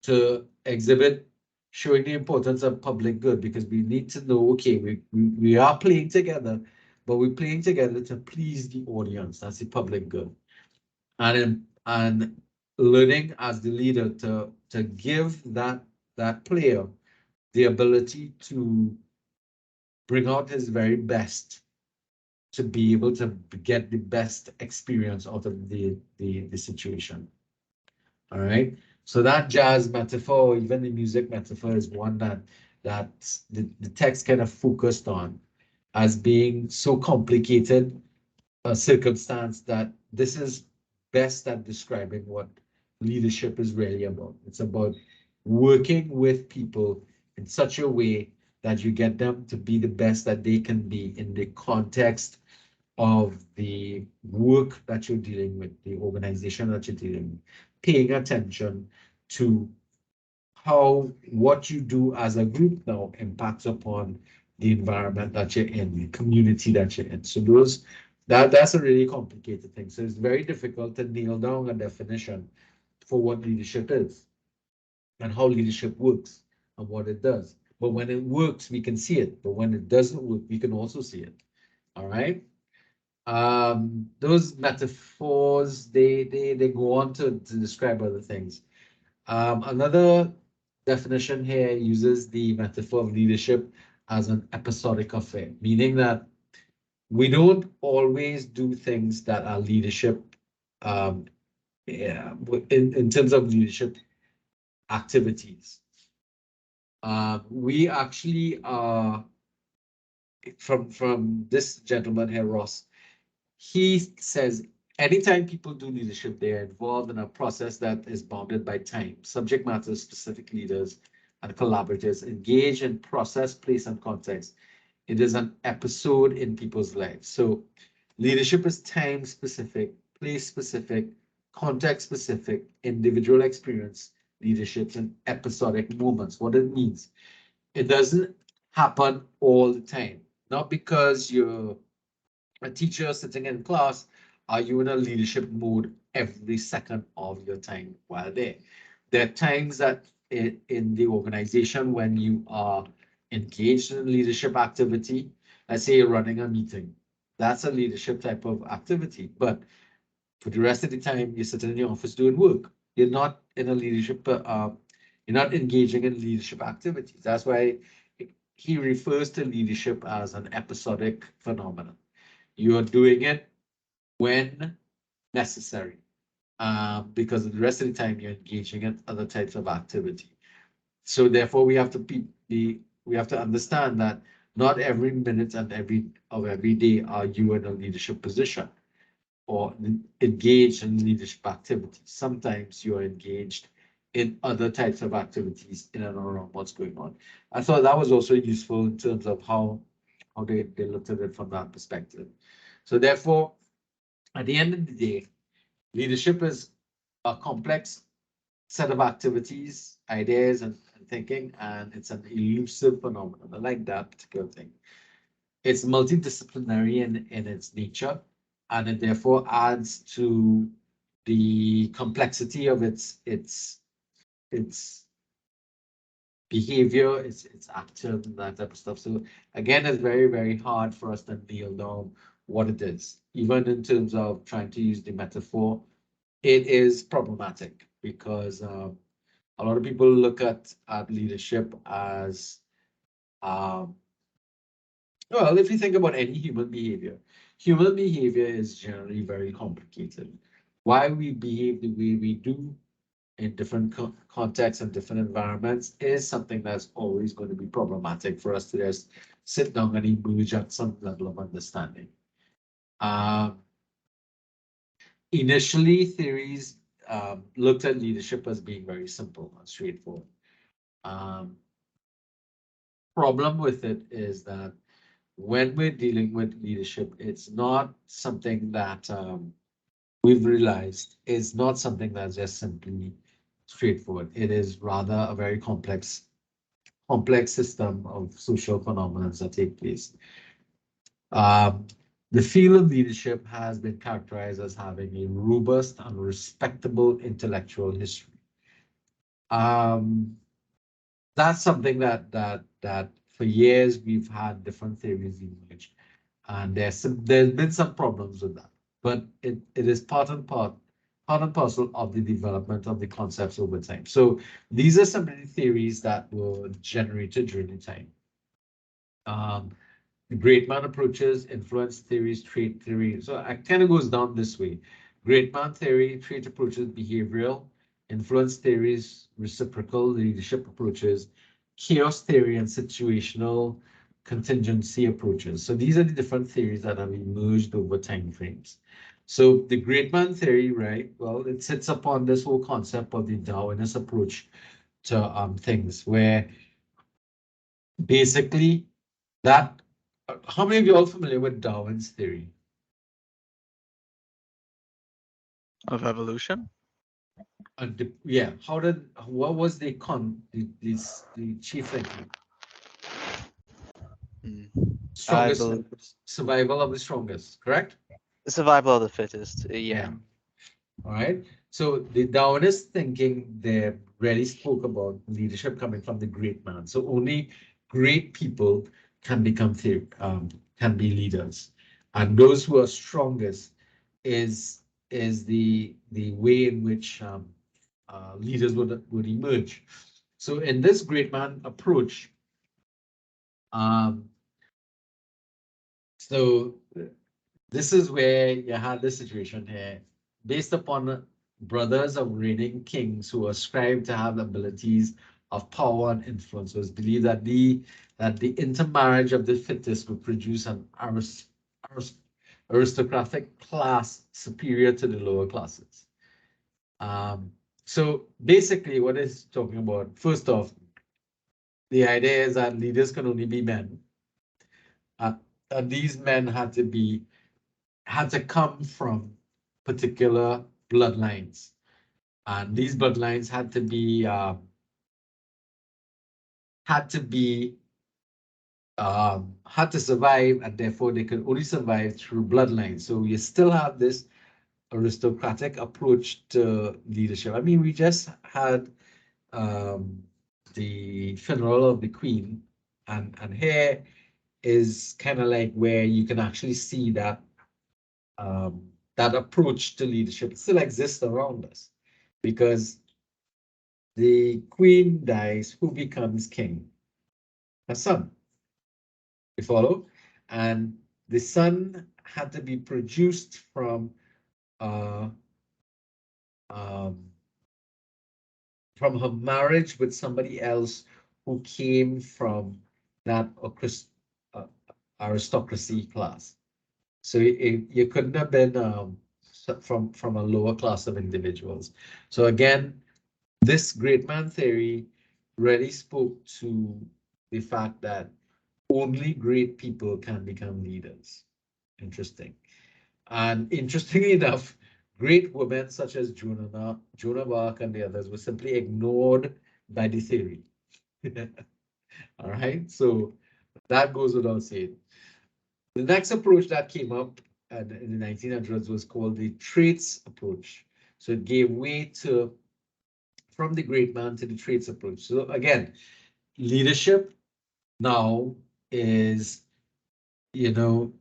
to exhibit showing the importance of public good, because we need to know, okay, we are playing together, but we're playing together to please the audience. That's the public good. And learning as the leader to give that player the ability to bring out his very best, to be able to get the best experience out of the situation. All right. So that jazz metaphor, even the music metaphor, is one that the text kind of focused on as being so complicated a circumstance that this is best at describing what leadership is really about. It's about working with people in such a way that you get them to be the best that they can be in the context of the work that you're dealing with, the organization that you're dealing with, paying attention to how what you do as a group now impacts upon the environment that you're in, the community that you're in. So that's a really complicated thing. So it's very difficult to nail down a definition for what leadership is and how leadership works and what it does. But when it works, we can see it. But when it doesn't work, we can also see it. All right. Those metaphors, they go on to describe other things. Another definition here uses the metaphor of leadership as an episodic affair, meaning that we don't always do things that are leadership, yeah, in terms of leadership activities. We actually are, from this gentleman here, Ross, he says, anytime people do leadership, they are involved in a process that is bounded by time. Subject matter specific leaders and collaborators engage in process, place, and context. It is an episode in people's lives. So Leadership is time specific, place specific, context specific, individual experience leadership in episodic moments. What it means, it doesn't happen all the time. Not because you're a teacher sitting in class, are you in a leadership mode every second of your time while there? There are times that in the organization when you are engaged in leadership activity, let's say you're running a meeting, that's a leadership type of activity. But for the rest of the time, you're sitting in your office doing work. You're not in a leadership, you're not engaging in leadership activities. That's why he refers to leadership as an episodic phenomenon. You are doing it when necessary, because the rest of the time you're engaging in other types of activity. So therefore, we have to we have to understand that not every minute and every day are you in a leadership position or engaged in leadership activities. Sometimes you are engaged in other types of activities in and around what's going on. I thought that was also useful in terms of how they looked at it from that perspective. So therefore, at the end of the day, leadership is a complex set of activities, ideas, and thinking, and it's an elusive phenomenon. I like that particular thing. It's multidisciplinary in its nature, and it therefore adds to the complexity of its behavior, its action, and that type of stuff. So again, it's very, very hard for us to nail down what it is. Even in terms of trying to use the metaphor, it is problematic because a lot of people look at leadership as well, if you think about any human behavior is generally very complicated. Why we behave the way we do in different contexts and different environments is something that's always going to be problematic for us to just sit down and emerge at some level of understanding. Um, Initially, theories looked at leadership as being very simple and straightforward. Um, Problem with it is that when we're dealing with leadership, it's not something that we've realized is not something that's just simply straightforward. It is rather a very complex system of social phenomena that take place. Um, the field of leadership has been characterized as having a robust and respectable intellectual history. Um, that's something that for years we've had different theories emerge, and there's been some problems with that, but it is part and parcel of the development of the concepts over time. So these are some of the theories that were generated during the time. The great man approaches, influence theories, trait theory. So it kind of goes down this way. Great man theory, trait approaches, behavioral, influence theories, reciprocal leadership approaches, chaos theory, and situational contingency approaches. So these are the different theories that have emerged over time frames. So the great man theory, right? Well, it sits upon this whole concept of the Darwinist approach to things, where basically that how many of you are familiar with Darwin's theory? Of evolution? Yeah, what was the chief thinking? Hmm. I Strongest, believe survival of the strongest, correct? survival of the fittest. Yeah. All right. So the Darwinist thinking there really spoke about leadership coming from the great man. So only great people can can be leaders, and those who are strongest is the way in which leaders would emerge. So in this great man approach, um, so this is where you had this situation here, based upon brothers of reigning kings who ascribed to have abilities of power and influence. It was believed that the intermarriage of the fittest would produce an aristocratic class superior to the lower classes. So basically, what it's talking about, first off, the idea is that leaders can only be men. And these men had to be had to come from particular bloodlines, and these bloodlines had to be had to survive, and therefore they could only survive through bloodlines. So you still have this aristocratic approach to leadership. I mean, we just had the funeral of the Queen, and here is kind of like where you can actually see that that approach to leadership still exists around us, because the Queen dies, who becomes king? Her son. You follow? And the son had to be produced uh, um, from her marriage with somebody else who came from that uh, aristocracy class. So you couldn't have been from a lower class of individuals. So again, this great man theory really spoke to the fact that only great people can become leaders. Interesting. And interestingly enough, great women such as Joan of Arc and the others were simply ignored by the theory. All right, so that goes without saying. The next approach that came up in the 1900s was called the traits approach. So it gave way to from the great man to the traits approach. So again, leadership now is, you know,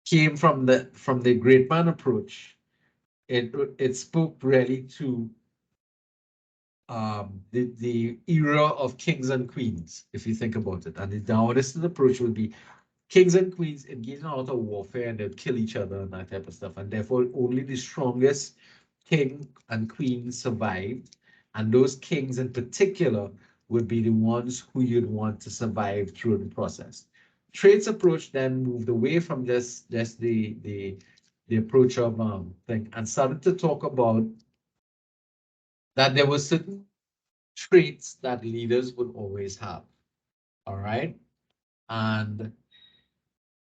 came from the great man approach. It spoke really to the era of kings and queens, if you think about it. And the Taoist approach would be kings and queens engage in a lot of warfare, and they'd kill each other and that type of stuff. And therefore, only the strongest king and queen survived. And those kings in particular would be the ones who you'd want to survive through the process. Traits approach then moved away from just the approach of thing, and started to talk about that there were certain traits that leaders would always have. All right. And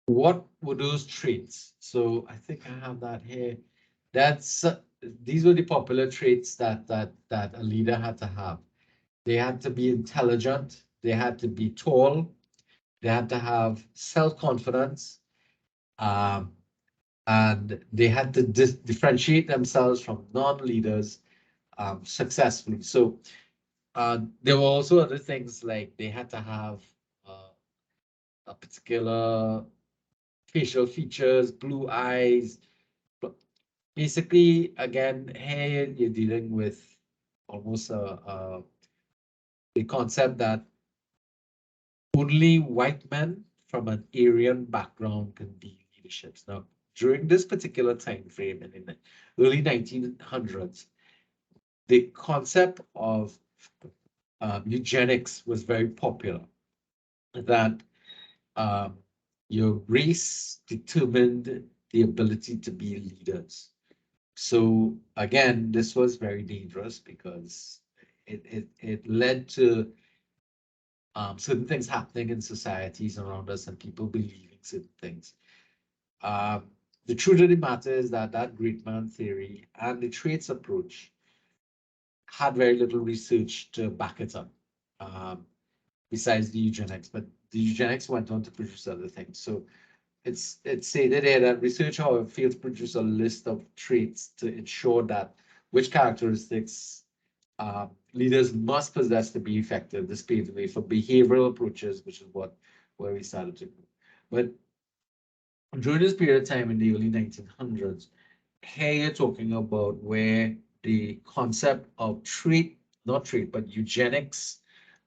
what were those traits? So I think I have that here. That's these were the popular traits that a leader had to have. They had to be intelligent, they had to be tall, they had to have self-confidence, um, and they had to differentiate themselves from non-leaders successfully. So there were also other things like they had to have a particular facial features, blue eyes. Basically, again, here you're dealing with almost a concept that only white men from an Aryan background can be leaderships. Now, during this particular time frame in the early 1900s, the concept of eugenics was very popular. That um, your race determined the ability to be leaders. So again, this was very dangerous because it led to certain things happening in societies around us and people believing certain things. The truth of the matter is that that great man theory and the traits approach had very little research to back it up, besides the eugenics. But the eugenics went on to produce other things. So it's stated here that research, however, failed to produce a list of traits to ensure that which characteristics leaders must possess to be effective. This paved the way for behavioral approaches, which is where we started to go. But during this period of time in the early 1900s, here you're talking about where the concept of not trait, but eugenics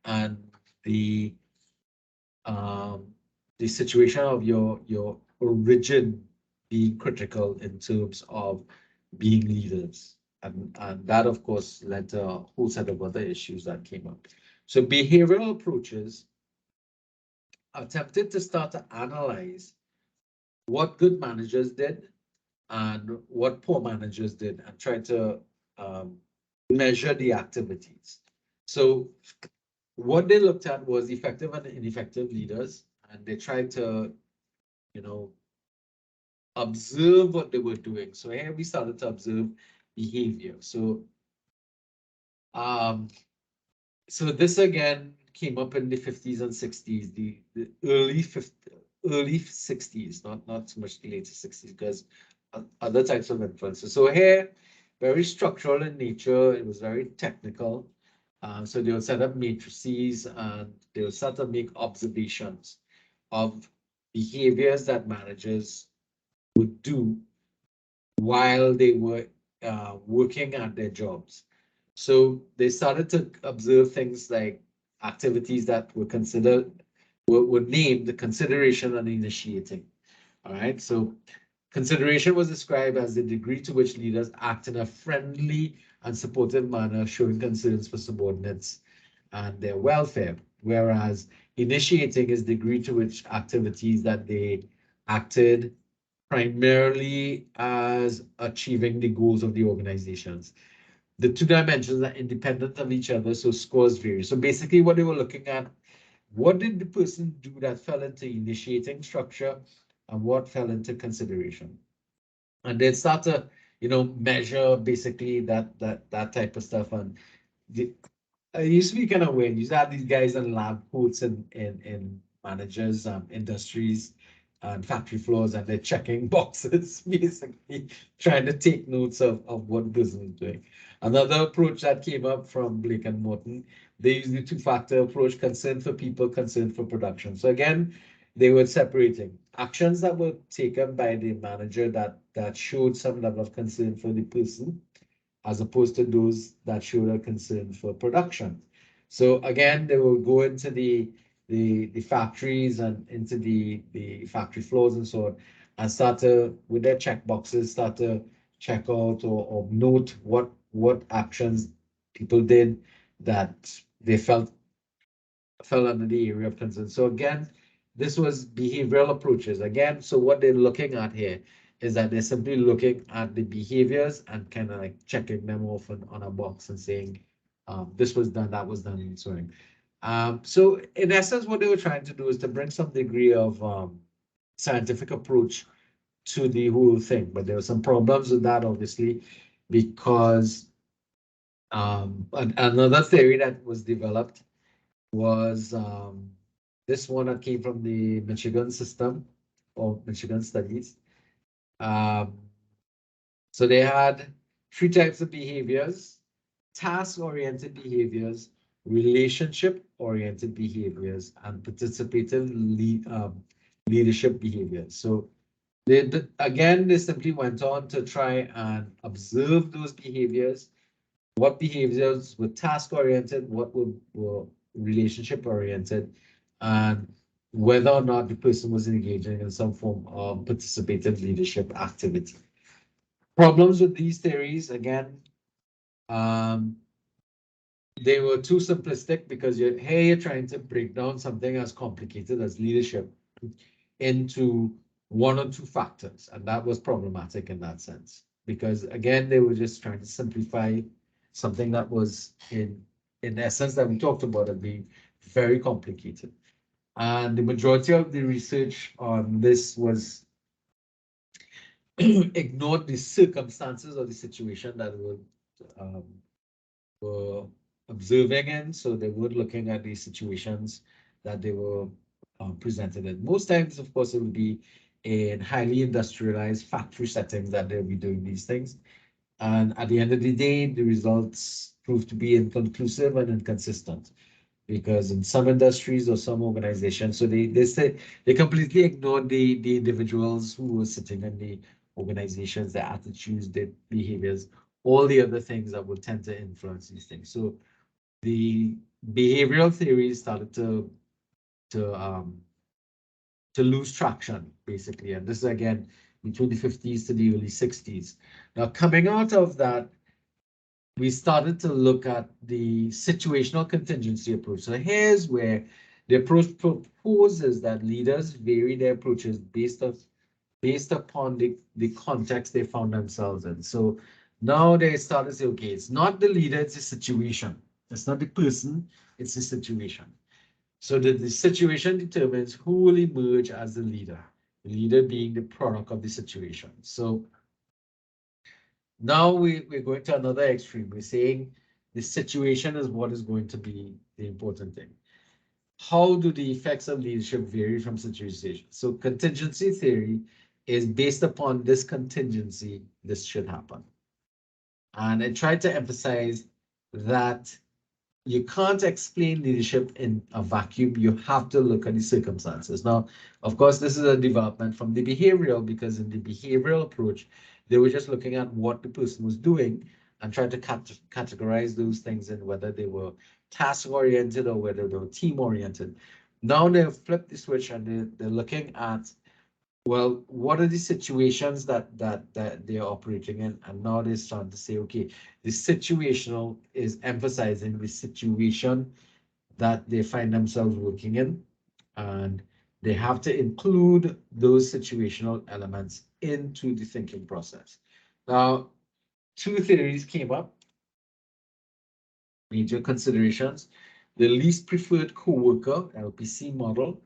and the um, the situation of your origin being critical in terms of being leaders. And that, of course, led to a whole set of other issues that came up. So behavioral approaches attempted to start to analyze what good managers did and what poor managers did and try to um, measure the activities. So what they looked at was effective and ineffective leaders, and they tried to, you know, observe what they were doing. So here we started to observe behavior. Um, so this again came up in the 50s and 60s, the early 60s, not so much the later 60s, because other types of influences. So here, very structural in nature, it was very technical. So they would set up matrices and they would start to make observations of behaviors that managers would do while they were working at their jobs. So they started to observe things like activities that were considered, were named the consideration and initiating. All right. So consideration was described as the degree to which leaders act in a friendly and supportive manner, showing concerns for subordinates and their welfare. Whereas initiating is the degree to which activities that they acted primarily as achieving the goals of the organizations. The two dimensions are independent of each other, so scores vary. So basically what they were looking at, what did the person do that fell into initiating structure and what fell into consideration? And they'd start to, measure basically that type of stuff. And it used to be kind of weird. You used to have these guys in lab coats in managers, industries, and factory floors, and they're checking boxes, basically trying to take notes of what business is doing. Another approach that came up from Blake and Morton, they use the two-factor approach: concern for people, concern for production. So again, they were separating actions that were taken by the manager that showed some level of concern for the person, as opposed to those that showed a concern for production. So again, they will go into the factories and into the factory floors and so on, and start to, with their check boxes, start to check out or note what actions people did that they fell under the area of concern. So again, this was behavioral approaches. Again, so what they're looking at here is that they're simply looking at the behaviors and kind of like checking them off on a box and saying, this was done, that was done, and so on. So in essence, what they were trying to do is to bring some degree of scientific approach to the whole thing. But there were some problems with that, obviously, because another theory that was developed was this one that came from the Michigan system or Michigan studies. So they had three types of behaviors: task-oriented behaviors, relationship-oriented behaviors, and participative leadership behaviors. So again, they simply went on to try and observe those behaviors. What behaviors were task-oriented, what were relationship-oriented, and whether or not the person was engaging in some form of participative leadership activity. Problems with these theories, again, they were too simplistic because you're trying to break down something as complicated as leadership into one or two factors, and that was problematic in that sense, because again, they were just trying to simplify something that was in essence that we talked about it being very complicated. And the majority of the research on this was ignored the circumstances or the situation that were observing in. So they were looking at the situations that they were presented in. Most times, of course, it would be in highly industrialized factory settings that they'll be doing these things. And at the end of the day, the results prove to be inconclusive and inconsistent, because in some industries or some organizations, so they say they completely ignored the individuals who were sitting in the organizations, their attitudes, their behaviors, all the other things that would tend to influence these things. So the behavioral theories started to lose traction, basically. And this is again between the 50s to the early 60s. Now, coming out of that, we started to look at the situational contingency approach. So here's where the approach proposes that leaders vary their approaches based upon the context they found themselves in. So now they started to say, okay, it's not the leader, it's the situation. It's not the person, it's the situation. So the situation determines who will emerge as the leader. The leader being the product of the situation. So now we're going to another extreme. We're saying the situation is what is going to be the important thing. How do the effects of leadership vary from situation to situation? So contingency theory is based upon this contingency, this should happen. And I tried to emphasize that you can't explain leadership in a vacuum. You have to look at the circumstances. Now, of course, this is a development from the behavioral, because in the behavioral approach, they were just looking at what the person was doing and trying to categorize those things and whether they were task-oriented or whether they were team-oriented. Now they've flipped the switch and they're looking at, well, what are the situations that they're operating in? And now they're starting to say, okay, the situational is emphasizing the situation that they find themselves working in, and they have to include those situational elements into the thinking process. Now, two theories came up, major considerations. The least preferred coworker, LPC model,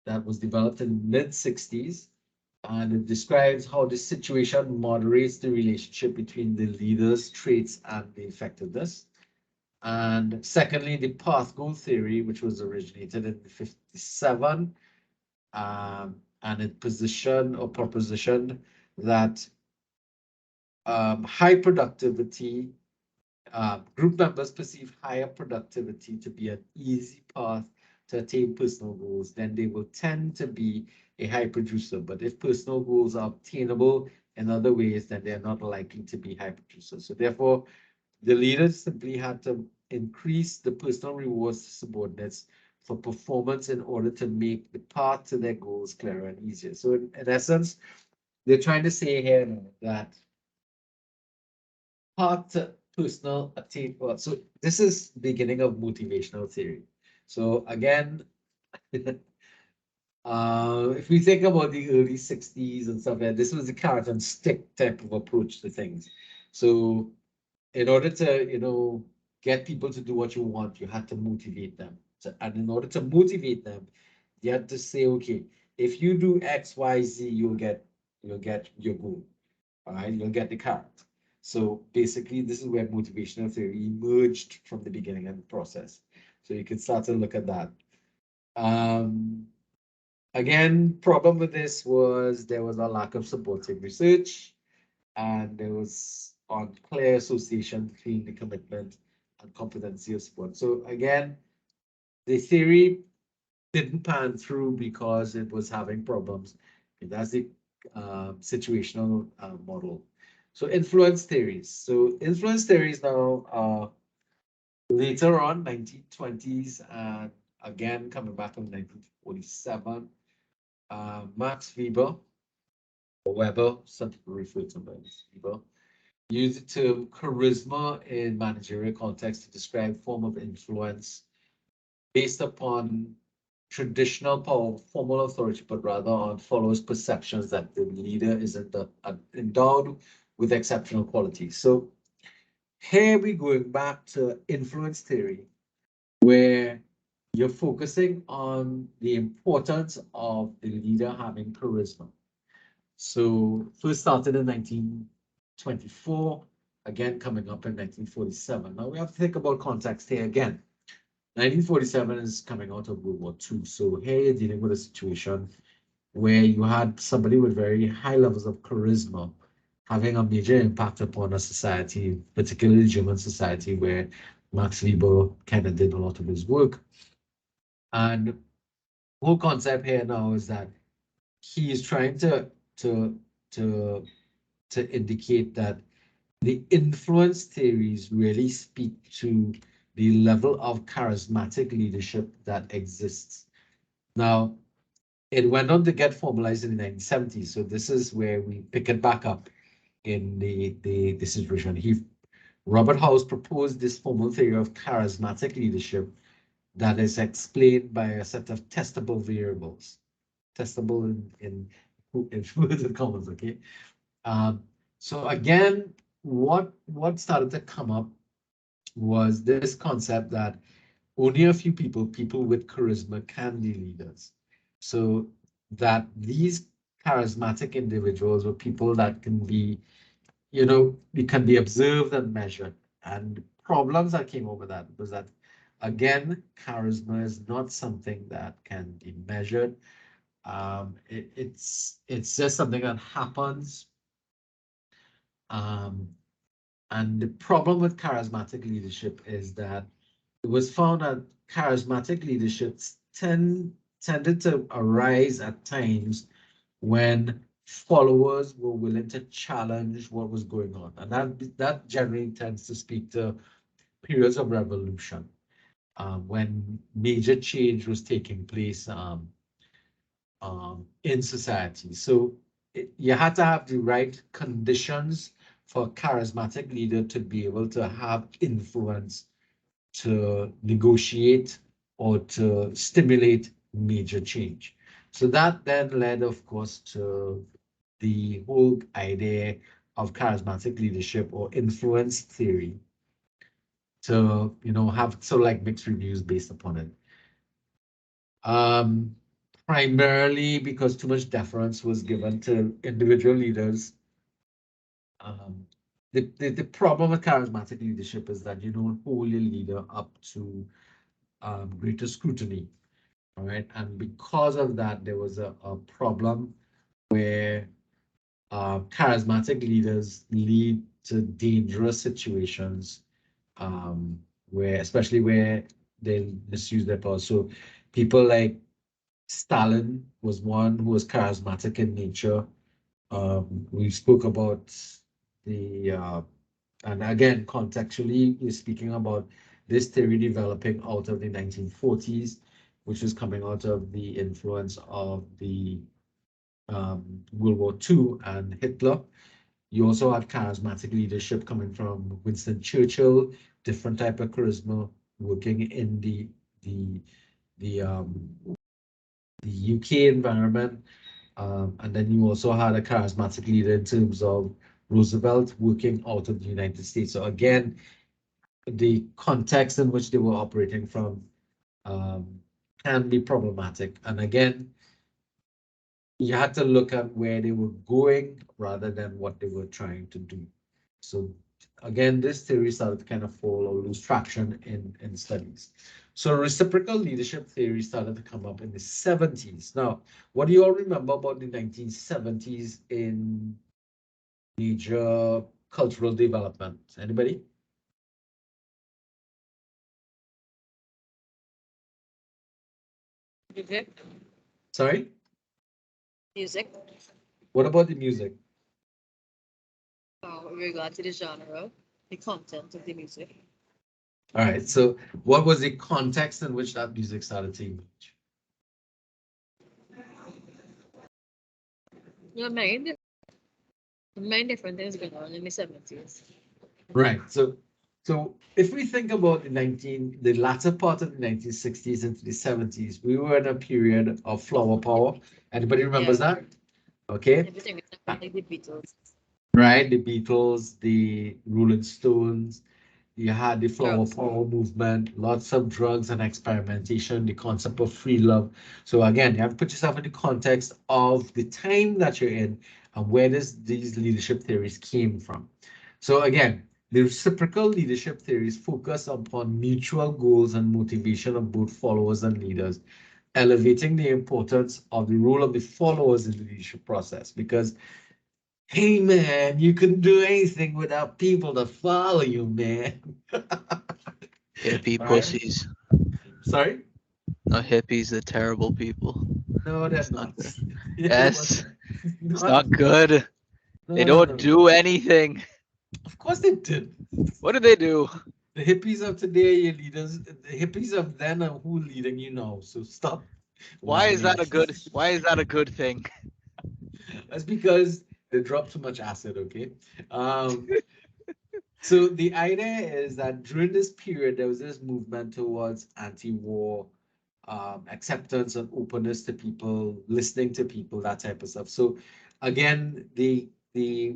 that was developed in the mid-60s, and it describes how the situation moderates the relationship between the leader's traits and the effectiveness. And secondly, the path goal theory, which was originated in 57, and it positioned or propositioned that high productivity, group members perceive higher productivity to be an easy path to attain personal goals, then they will tend to be a high producer. But if personal goals are obtainable in other ways, then they're not likely to be high producers. So therefore, the leaders simply had to increase the personal rewards to subordinates for performance in order to make the path to their goals clearer and easier. So in essence, they're trying to say here that path to personal attainment. So this is beginning of motivational theory. So again, if we think about the early 60s and stuff, yeah, this was the carrot and stick type of approach to things. So in order to, get people to do what you want, you had to motivate them. So, and in order to motivate them, you had to say, okay, if you do X, Y, Z, you'll get your goal. All right, you'll get the carrot. So basically, this is where motivational theory emerged from the beginning of the process. So you can start to look at that. Again, problem with this was there was a lack of supporting research, and there was unclear association between the commitment and competency of sport. So again, the theory didn't pan through because it was having problems. And that's the situational model. So influence theories. So influence theories now are later on 1920s, and again coming back in 1947. Max Weber, or Weber, some people refer to him as Weber, used the term charisma in managerial context to describe form of influence based upon traditional power, formal authority, but rather on followers' perceptions that the leader is endowed with exceptional qualities. So here we're going back to influence theory, where you're focusing on the importance of the leader having charisma. So first started in 1924, again coming up in 1947. Now we have to think about context here again. 1947 is coming out of World War II. So here you're dealing with a situation where you had somebody with very high levels of charisma having a major impact upon a society, particularly German society, where Max Weber kind of did a lot of his work. And the whole concept here now is that he is trying to indicate that the influence theories really speak to the level of charismatic leadership that exists. Now, it went on to get formalized in the 1970s. So this is where we pick it back up in the situation. Robert House proposed this formal theory of charismatic leadership that is explained by a set of testable variables. Testable in inverted commas, okay? So again, what started to come up was this concept that only a few people with charisma can be leaders. So that these charismatic individuals were people that can be, you know, it can be observed and measured. And problems that came over that was that, again, charisma is not something that can be measured. It's just something that happens. Um, and the problem with charismatic leadership is that it was found that charismatic leaderships tended to arise at times when followers were willing to challenge what was going on. And that generally tends to speak to periods of revolution, when major change was taking place in society. So you had to have the right conditions for a charismatic leader to be able to have influence to negotiate or to stimulate major change. So that then led, of course, to the whole idea of charismatic leadership or influence theory to, you know, have sort of like mixed reviews based upon it. Primarily because too much deference was given to individual leaders. The problem with charismatic leadership is that you don't hold your leader up to greater scrutiny. All right. And because of that, there was a problem where charismatic leaders lead to dangerous situations, where, especially where they misuse their power. So people like Stalin was one who was charismatic in nature. We spoke about the, and again, contextually, we're speaking about this theory developing out of the 1940s, which was coming out of the influence of the World War II and Hitler. You also had charismatic leadership coming from Winston Churchill, different type of charisma working in the UK environment. And then you also had a charismatic leader in terms of Roosevelt working out of the United States. So again, the context in which they were operating from can be problematic. And again, you had to look at where they were going rather than what they were trying to do. So again, this theory started to kind of fall or lose traction in studies. So reciprocal leadership theory started to come up in the 70s. Now, what do you all remember about the 1970s in major cultural development? Anybody? Music. Sorry? Music. What about the music? With regard to the genre, the content of the music. All right, so what was the context in which that music started to emerge? Yeah, many different things going on in the 70s. Right. So if we think about the latter part of the 1960s into the 70s, we were in a period of flower power. Anybody remembers Yeah. that? Okay. Everything is like the Beatles. Right. The Beatles, the Rolling Stones, you had the flower Drugs. power movement, lots of drugs and experimentation, the concept of free love. So again, you have to put yourself in the context of the time that you're in and where these leadership theories came from. So again, the reciprocal leadership theories focus upon mutual goals and motivation of both followers and leaders, elevating the importance of the role of the followers in the leadership process. Because, hey man, you can do anything without people to follow you, man. Hippie Right? pussies. Sorry? No, hippies, they're terrible people. No, they're It's not not. good. It was Yes, it's not. not good. They No, no, don't no. do anything. Of course they did. What do they do? The hippies of today, your leaders, the hippies of then are who leading you now. So stop Why is whining. that a good? Why is that a good thing? That's because they dropped too much acid, okay? So the idea is that during this period, there was this movement towards anti-war, acceptance and openness to people, listening to people, that type of stuff. So again, the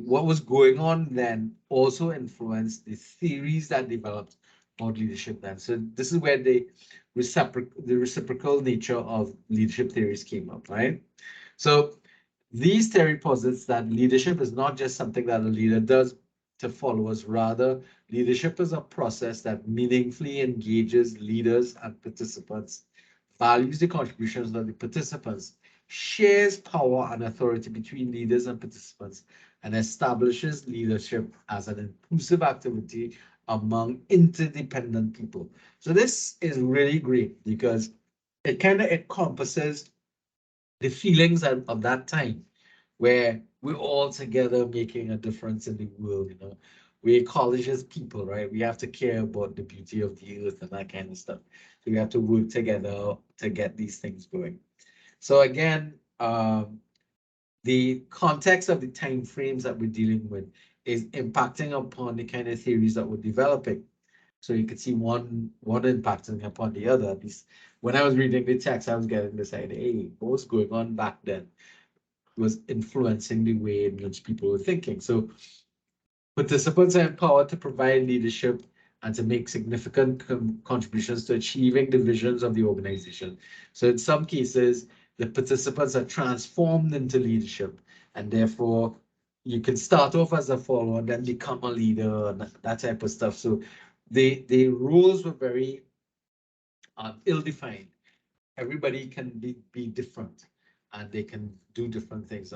what was going on then also influenced the theories that developed about leadership then. So this is where the reciprocal nature of leadership theories came up, right? So these theory posits that leadership is not just something that a leader does to followers. Rather, leadership is a process that meaningfully engages leaders and participants, values the contributions of the participants, shares power and authority between leaders and participants, and establishes leadership as an inclusive activity among interdependent people. So this is really great because it kind of encompasses the feelings of that time where we're all together making a difference in the world, you know. We acknowledge as people, right? We have to care about the beauty of the earth and that kind of stuff. So we have to work together to get these things going. So again, the context of the time frames that we're dealing with is impacting upon the kind of theories that we're developing. So you can see one impacting upon the other. At least when I was reading the text, I was getting this idea, hey, what was going on back then was influencing the way in which people were thinking. So participants are empowered to provide leadership and to make significant contributions to achieving the visions of the organization. So in some cases, the participants are transformed into leadership, and therefore you can start off as a follower and then become a leader and that type of stuff. So the roles were very ill-defined. Everybody can be different and they can do different things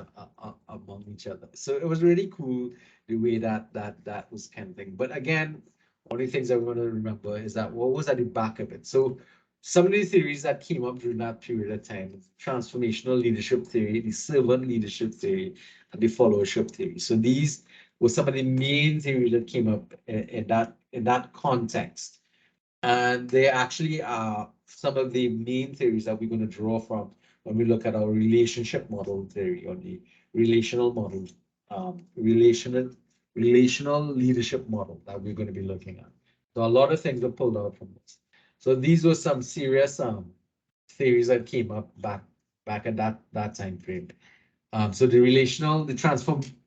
among each other. So it was really cool the way that was kind of thing. But again, one of the things I want to remember is that what was at the back of it. So some of the theories that came up during that period of time, transformational leadership theory, the servant leadership theory, and the followership theory. So these were some of the main theories that came up in that context. And they actually are some of the main theories that we're going to draw from when we look at our relationship model theory or the relational model, relational leadership model that we're going to be looking at. So a lot of things are pulled out from this. So these were some serious theories that came up back at that time frame. So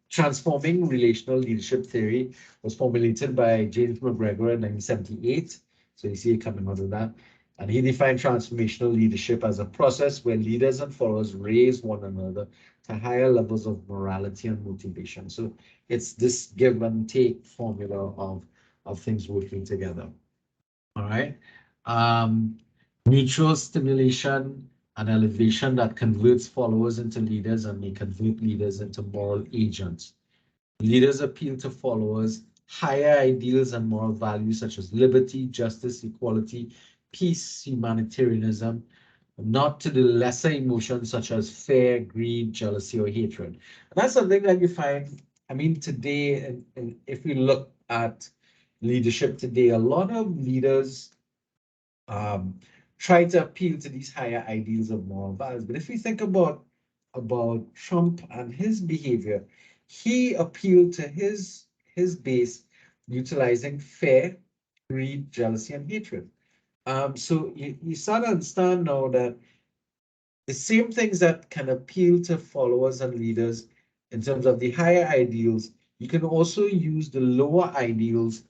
transforming relational leadership theory was formulated by James McGregor in 1978. So you see it coming out of that. And he defined transformational leadership as a process where leaders and followers raise one another to higher levels of morality and motivation. So it's this give and take formula of things working together. All right. Mutual stimulation and elevation that converts followers into leaders and may convert leaders into moral agents. Leaders appeal to followers higher ideals and moral values such as liberty, justice, equality, peace, humanitarianism, not to the lesser emotions such as fear, greed, jealousy, or hatred. And that's something that you find, I mean, today, and if we look at leadership today, a lot of leaders try to appeal to these higher ideals of moral values. But if we think about Trump and his behavior, he appealed to his base utilizing fear, greed, jealousy, and hatred. So you start to understand now that the same things that can appeal to followers and leaders in terms of the higher ideals, you can also use the lower ideals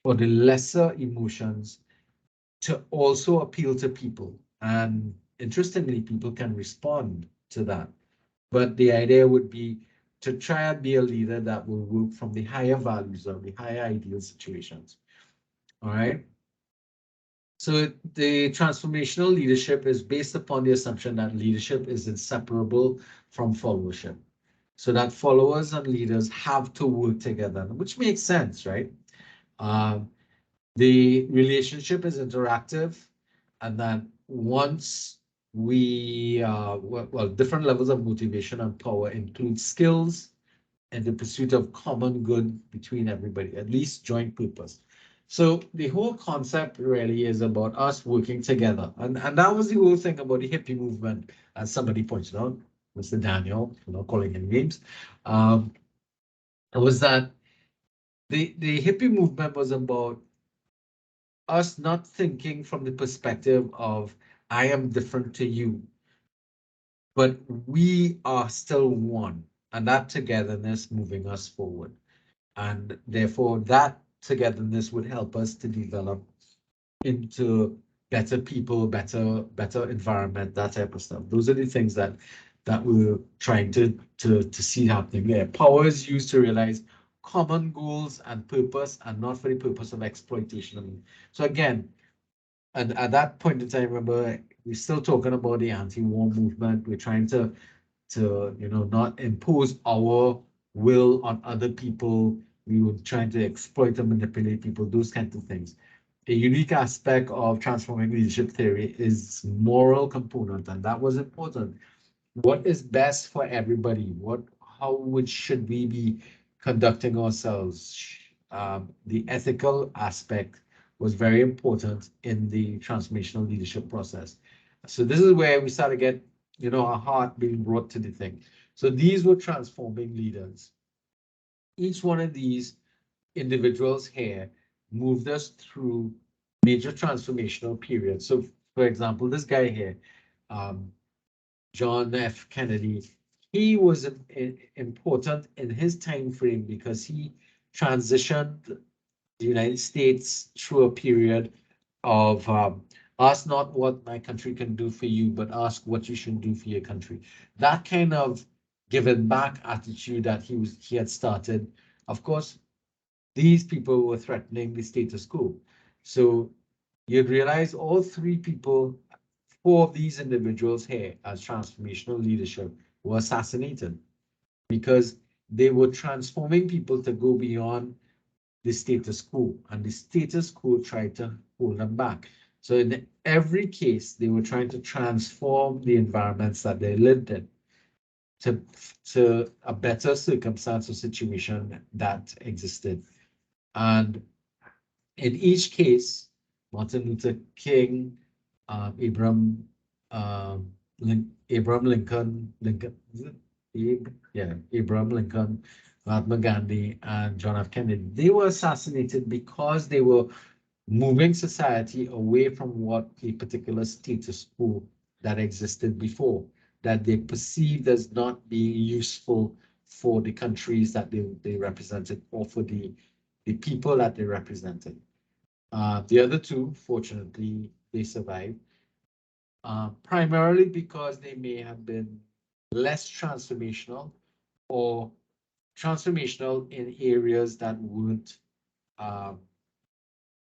or the lesser emotions to also appeal to people. And interestingly, people can respond to that. But the idea would be to try and be a leader that will work from the higher values or the higher ideal situations. All right. So the transformational leadership is based upon the assumption that leadership is inseparable from followership. So that followers and leaders have to work together, which makes sense, right? The relationship is interactive, and then once well, different levels of motivation and power include skills and the pursuit of common good between everybody, at least joint purpose. So the whole concept really is about us working together. And that was the whole thing about the hippie movement, as somebody pointed out, Mr. Daniel, calling him names. It was that the hippie movement was about us not thinking from the perspective of I am different to you, but we are still one, and that togetherness moving us forward. And therefore, that togetherness would help us to develop into better people, better environment, that type of stuff. Those are the things that that we're trying to see happening there. Power is used to realize common goals and purpose, and not for the purpose of exploitation. So again, and at that point in time, remember, we're still talking about the anti-war movement. We're trying to not impose our will on other people. We were trying to exploit and manipulate people, those kinds of things. A unique aspect of transforming leadership theory is moral component, and that was important. What is best for everybody? Should we be conducting ourselves? The ethical aspect was very important in the transformational leadership process. So this is where we start to get, our heart being brought to the thing. So these were transforming leaders. Each one of these individuals here moved us through major transformational periods. So, for example, this guy here, John F. Kennedy, he was important in his time frame because he transitioned the United States through a period of ask not what my country can do for you, but ask what you should do for your country. That kind of giving back attitude that he had started. Of course, these people were threatening the status quo. So you'd realize all three people, four of these individuals here as transformational leadership were assassinated because they were transforming people to go beyond the status quo, and the status quo tried to hold them back. So in every case, they were trying to transform the environments that they lived in to a better circumstance or situation that existed. And in each case, Martin Luther King, Abraham Lincoln, Abraham Lincoln, Mahatma Gandhi, and John F. Kennedy, they were assassinated because they were moving society away from what a particular status quo that existed before, that they perceived as not being useful for the countries that they represented or for the people that they represented. The other two, fortunately, they survived, primarily because they may have been less transformational or transformational in areas that weren't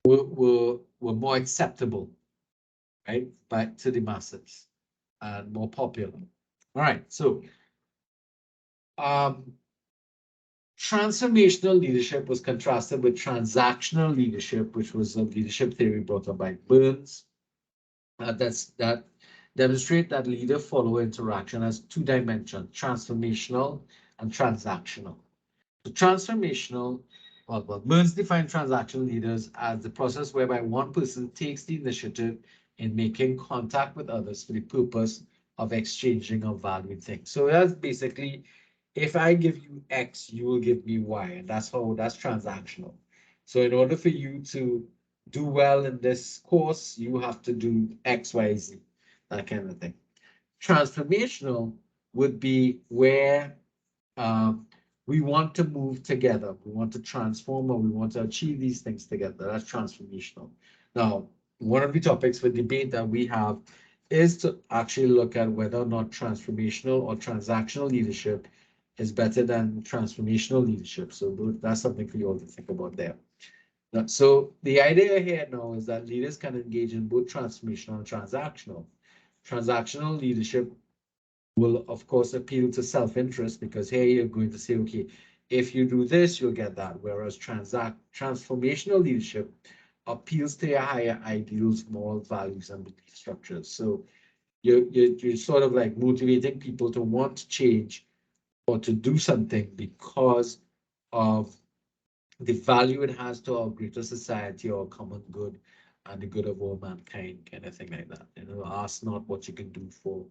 were more acceptable, right, back to the masses and more popular. All right, so transformational leadership was contrasted with transactional leadership, which was a leadership theory brought up by Burns. That demonstrate that leader-follower interaction has two dimensions: transformational and transactional. The transformational, well, Burns defined transactional leaders as the process whereby one person takes the initiative in making contact with others for the purpose of exchanging or valuing things. So that's basically, if I give you X, you will give me Y, and that's transactional. So in order for you to do well in this course, you have to do X, Y, Z, that kind of thing. Transformational would be where we want to move together. We want to transform, or we want to achieve these things together. That's transformational. Now, one of the topics for debate that we have is to actually look at whether or not transformational or transactional leadership is better than transformational leadership. So that's something for you all to think about there. So the idea here now is that leaders can engage in both transformational and transactional. Transactional leadership will, of course, appeal to self-interest because here you're going to say, okay, if you do this, you'll get that. Whereas transformational leadership appeals to your higher ideals, moral values, and belief structures. So you're sort of like motivating people to want to change or to do something because of the value it has to our greater society or common good and the good of all mankind, kind of thing like that. Ask not what you can do for,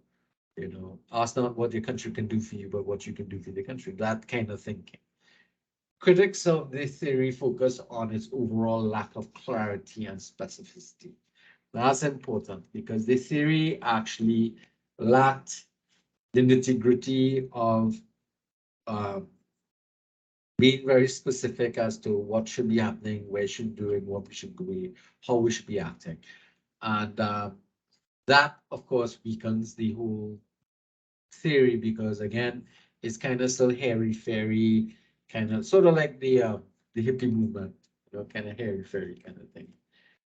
ask not what your country can do for you, but what you can do for the country. That kind of thinking. Critics of this theory focus on its overall lack of clarity and specificity. That's important because the theory actually lacked the nitty-gritty of being very specific as to what should be happening, where should be doing, what we should be, how we should be acting. And that, of course, weakens the whole theory because again, it's kind of still hairy fairy, kind of sort of like the hippie movement, kind of hairy fairy kind of thing.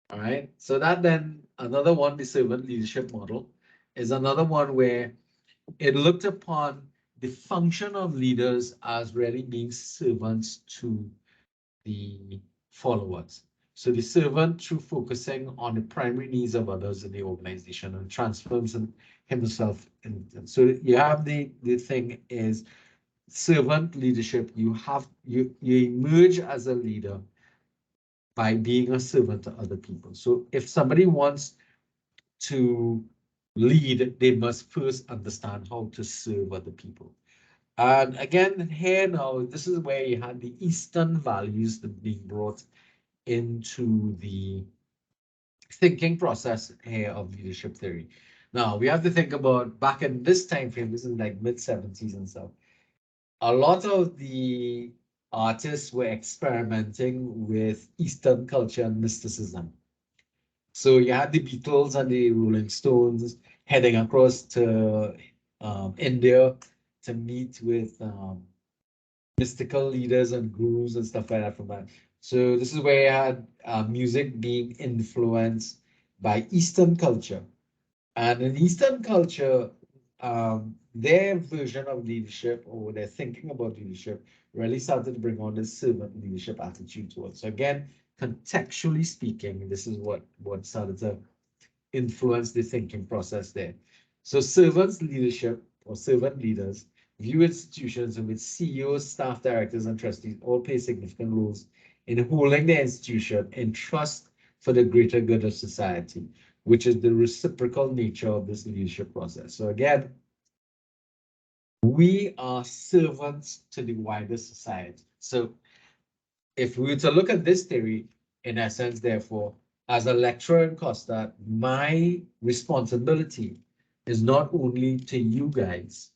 All right. So that then another one, the servant leadership model, is another one where it looked upon the function of leaders as really being servants to the followers. So the servant, through focusing on the primary needs of others in the organization, and transforms himself. And so you have the thing is servant leadership. You emerge as a leader by being a servant to other people. So if somebody wants to lead, they must first understand how to serve other people. And again, here now, this is where you had the Eastern values that being brought into the thinking process here of leadership theory. Now, we have to think about back in this time frame, this is like mid-70s and stuff. A lot of the artists were experimenting with Eastern culture and mysticism. So you had the Beatles and the Rolling Stones heading across to India to meet with mystical leaders and gurus and stuff like that from that. So this is where you had music being influenced by Eastern culture. And in Eastern culture, their version of leadership or their thinking about leadership really started to bring on this servant leadership attitude towards. So again, contextually speaking, this is what started to influence the thinking process there. So servants leadership or servant leaders view institutions in which CEOs, staff directors, and trustees all play significant roles in holding the institution in trust for the greater good of society, which is the reciprocal nature of this leadership process. So again, we are servants to the wider society. So if we were to look at this theory, in essence, therefore, as a lecturer in Costa, my responsibility is not only to you guys,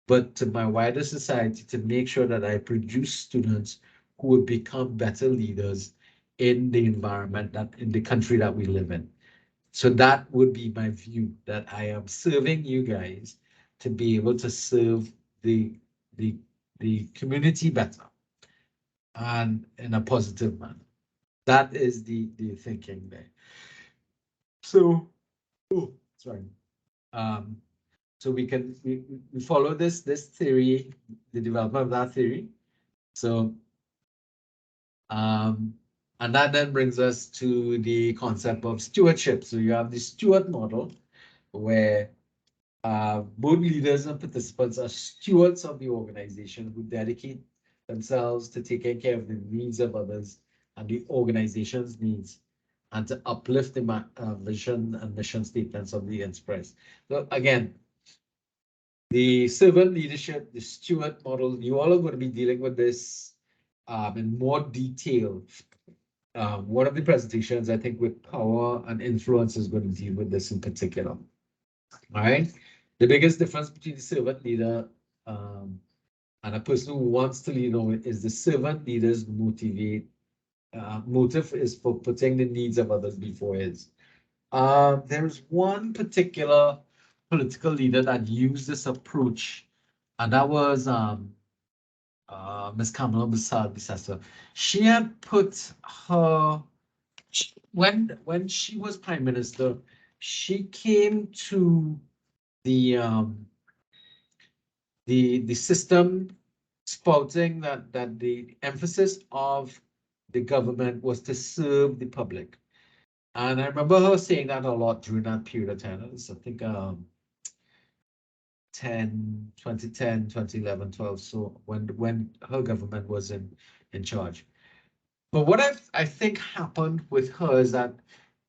but to my wider society to make sure that I produce students who will become better leaders in the environment that in the country that we live in. So that would be my view, that I am serving you guys to be able to serve the the the community better and in a positive manner. That is the thinking there. So, oh, sorry. Um, so we follow this theory, the development of that theory. So, and that then brings us to the concept of stewardship. So you have the steward model, where both leaders and participants are stewards of the organization who dedicate themselves to taking care of the needs of others and the organization's needs, and to uplift the vision and mission statements of the enterprise. So again, the servant leadership, the steward model, you all are going to be dealing with this in more detail. One of the presentations, I think, with power and influence is going to deal with this in particular. All right. The biggest difference between the servant leader and a person who wants to lead is the servant leader's motive is for putting the needs of others before his. There's one particular political leader that used this approach, and that was Ms. Kamala Bissassa. She had put her when she was prime minister, she came to the the system spouting that the emphasis of the government was to serve the public. And I remember her saying that a lot during that period of time. It was, I think 2010, 2011, 12. So when her government was in charge. But what I think happened with her is that,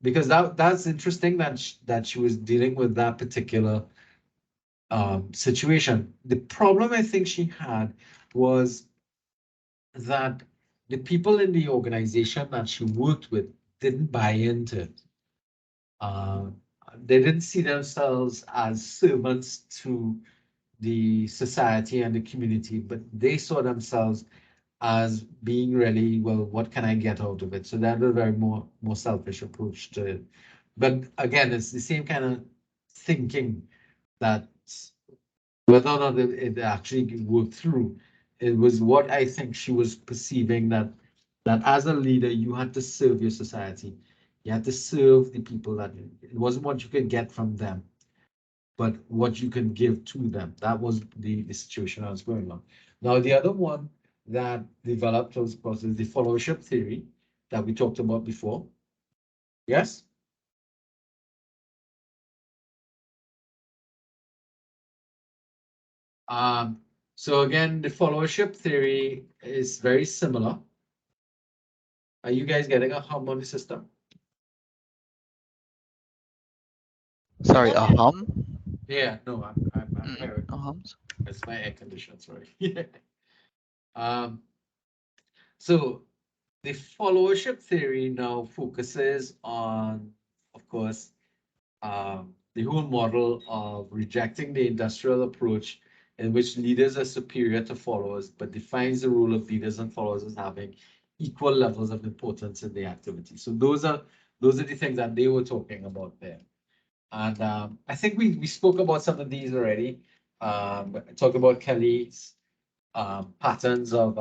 because that's interesting that she was dealing with that particular situation. The problem I think she had was that the people in the organization that she worked with didn't buy into it. They didn't see themselves as servants to the society and the community, but they saw themselves as being really, well, what can I get out of it? So that was a very more selfish approach to it. But again, it's the same kind of thinking that whether or not it actually worked through. It was what I think she was perceiving, that as a leader, you had to serve your society. You had to serve the people, that it wasn't what you could get from them, but what you can give to them. That was the situation I was going on. Now, the other one that developed was, of course, is the followership theory that we talked about before. Yes? So again, the followership theory is very similar. Are you guys getting a hum on the system? Sorry, a hum? Yeah, no, I'm hearing. No hums. It's my air conditioner, sorry. Um, so the followership theory now focuses on, of course, the whole model of rejecting the industrial approach in which leaders are superior to followers, but defines the role of leaders and followers as having equal levels of importance in the activity. So those are the things that they were talking about there. And I think we spoke about some of these already. Talk about Kelly's patterns of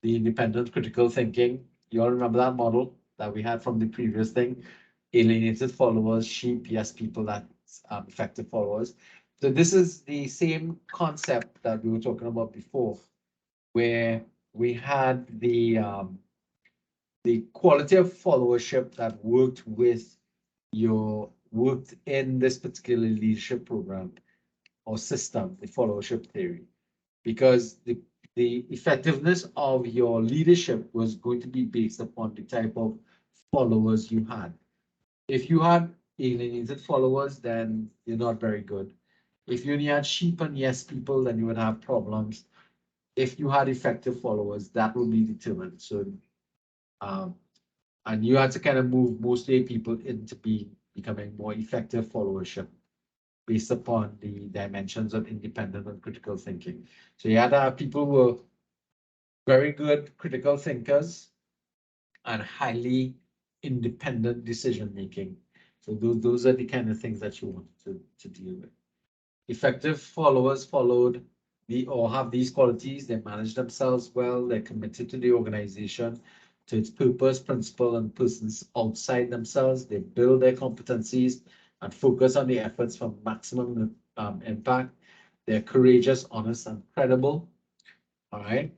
the independent critical thinking. You all remember that model that we had from the previous thing? Alienated followers, sheep, yes, people that effective followers. So this is the same concept that we were talking about before, where we had the quality of followership that worked in this particular leadership program or system, the followership theory, because the effectiveness of your leadership was going to be based upon the type of followers you had. If you had alienated followers, then you're not very good. If you only had sheep and yes people, then you would have problems. If you had effective followers, that would be determined. So, um, and you had to kind of move mostly people into becoming more effective followership based upon the dimensions of independent and critical thinking. So you had to have people who were very good critical thinkers and highly independent decision making. So those are the kind of things that you want to deal with. Effective followers followed or have these qualities. They manage themselves well. They're committed to the organization, to its purpose, principle, and persons outside themselves. They build their competencies and focus on the efforts for maximum impact. They're courageous, honest, and credible. All right.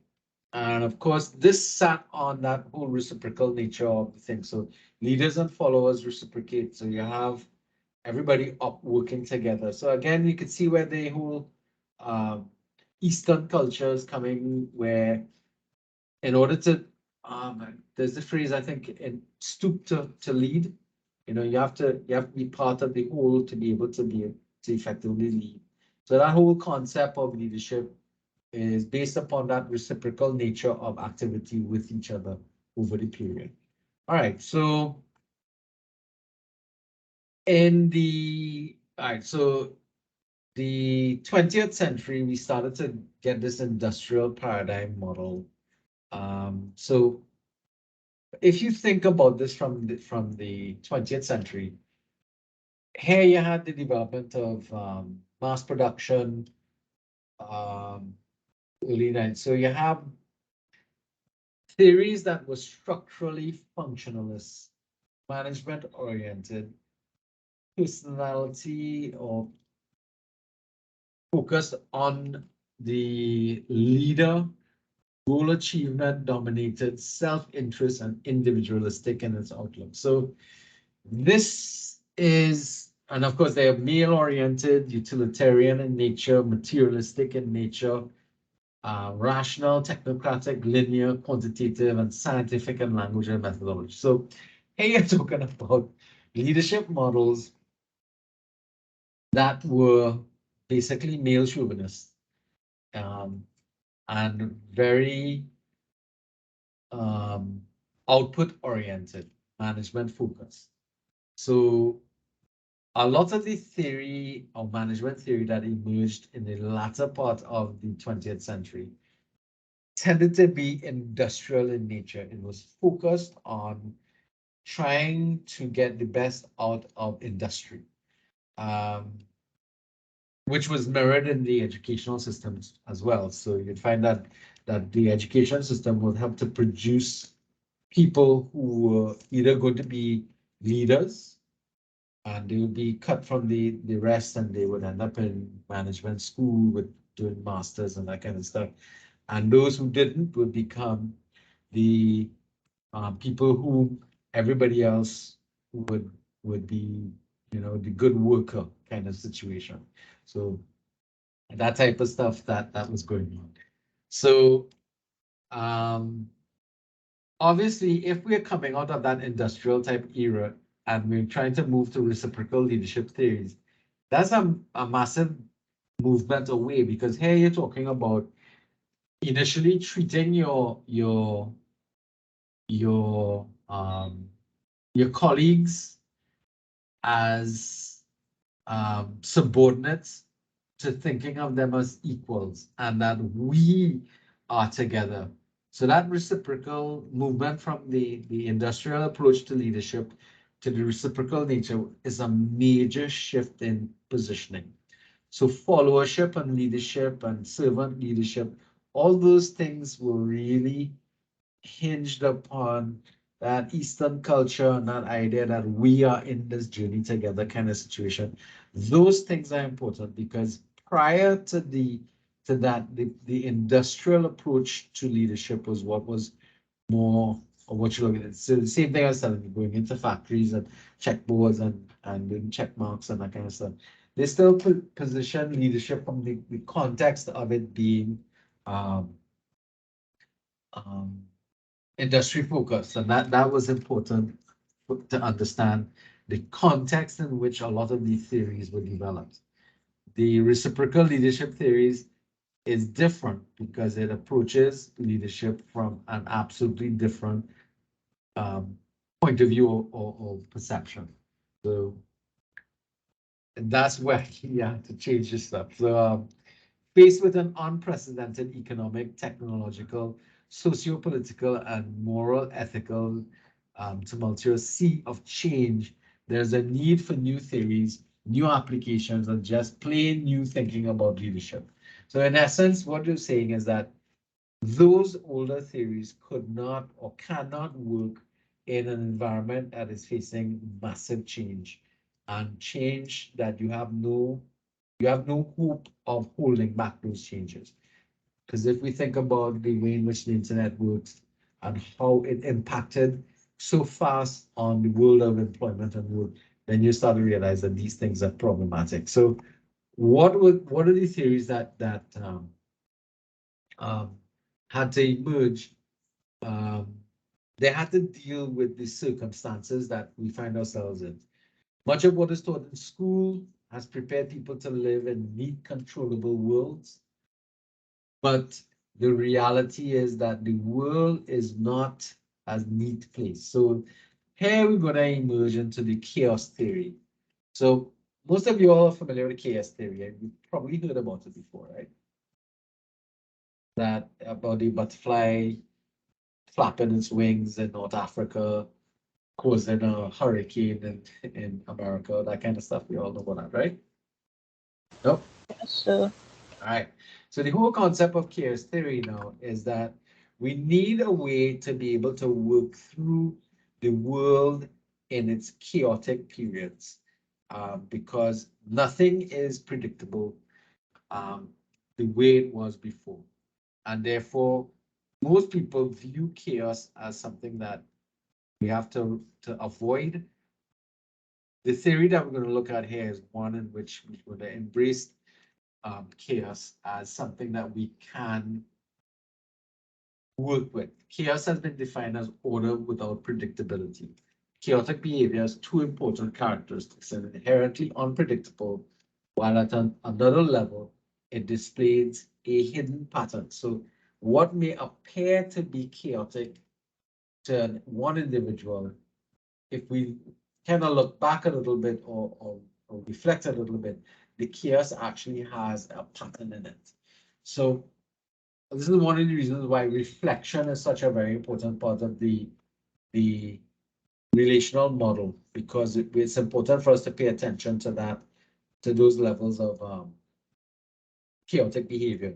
And of course, this sat on that whole reciprocal nature of the thing. So leaders and followers reciprocate. So you have everybody up working together. So again, you can see where the whole Eastern cultures coming, where in order to there's the phrase I think in stoop to lead. You have to be part of the whole to be able to effectively lead. So that whole concept of leadership is based upon that reciprocal nature of activity with each other over the period. All right, so so the 20th century, we started to get this industrial paradigm model. So if you think about this from the 20th century, here you had the development of mass production, um, early 90s. So you have theories that were structurally functionalist, management oriented, personality or focused on the leader, goal achievement dominated, self-interest and individualistic in its outlook. So this is, and of course they are male-oriented, utilitarian in nature, materialistic in nature, rational, technocratic, linear, quantitative, and scientific in language and methodology. So here you're talking about leadership models that were basically male chauvinist and very output oriented, management focused. So a lot of the theory or management theory that emerged in the latter part of the 20th century tended to be industrial in nature. It was focused on trying to get the best out of industry. which was mirrored in the educational systems as well. So you'd find that the education system will help to produce people who were either going to be leaders and they would be cut from the rest and they would end up in management school with doing masters and that kind of stuff. And those who didn't would become the people who everybody else would be, the good worker kind of situation. So that type of stuff that was going on. So obviously, if we're coming out of that industrial type era and we're trying to move to reciprocal leadership theories, that's a massive movement away, because here you're talking about initially treating your colleagues as subordinates to thinking of them as equals and that we are together. So that reciprocal movement from the industrial approach to leadership to the reciprocal nature is a major shift in positioning. So followership and leadership and servant leadership, all those things were really hinged upon that Eastern culture and that idea that we are in this journey together kind of situation. Those things are important because prior to the industrial approach to leadership was what was more of what you look at. So the same thing I was telling you, going into factories and checkboards and doing check marks and that kind of stuff. They still position leadership from the context of it being um, um, industry focused, and that was important to understand the context in which a lot of these theories were developed. The reciprocal leadership theories is different because it approaches leadership from an absolutely different point of view or perception. So that's where you have to change your stuff. So faced with an unprecedented economic, technological, socio-political, and moral, ethical tumultuous sea of change, there's a need for new theories, new applications, and just plain new thinking about leadership. So in essence, what you're saying is that those older theories could not or cannot work in an environment that is facing massive change and change that you have no hope of holding back those changes. Because if we think about the way in which the internet works and how it impacted so fast on the world of employment and work, then you start to realize that these things are problematic. So what are the theories that um, had to emerge? Um, they had to deal with the circumstances that we find ourselves in. Much of what is taught in school has prepared people to live in neat, controllable worlds. But the reality is that the world is not a neat place. So here we're going to emerge into the chaos theory. So most of you all are familiar with chaos theory, and you've probably heard about it before, right? That about the butterfly flapping its wings in North Africa, causing a hurricane in America, that kind of stuff. We all know about that, right? Nope. Yes, sir. All right. So the whole concept of chaos theory now is that we need a way to be able to work through the world in its chaotic periods, because nothing is predictable the way it was before. And therefore, most people view chaos as something that we have to avoid. The theory that we're going to look at here is one in which we're going to embrace chaos as something that we can work with. Chaos has been defined as order without predictability. Chaotic behavior has two important characteristics: and inherently unpredictable, while at another level, it displays a hidden pattern. So what may appear to be chaotic to one individual, if we kind of look back a little bit or reflect a little bit, the chaos actually has a pattern in it. So this is one of the reasons why reflection is such a very important part of the relational model, because it's important for us to pay attention to that, to those levels of chaotic behavior,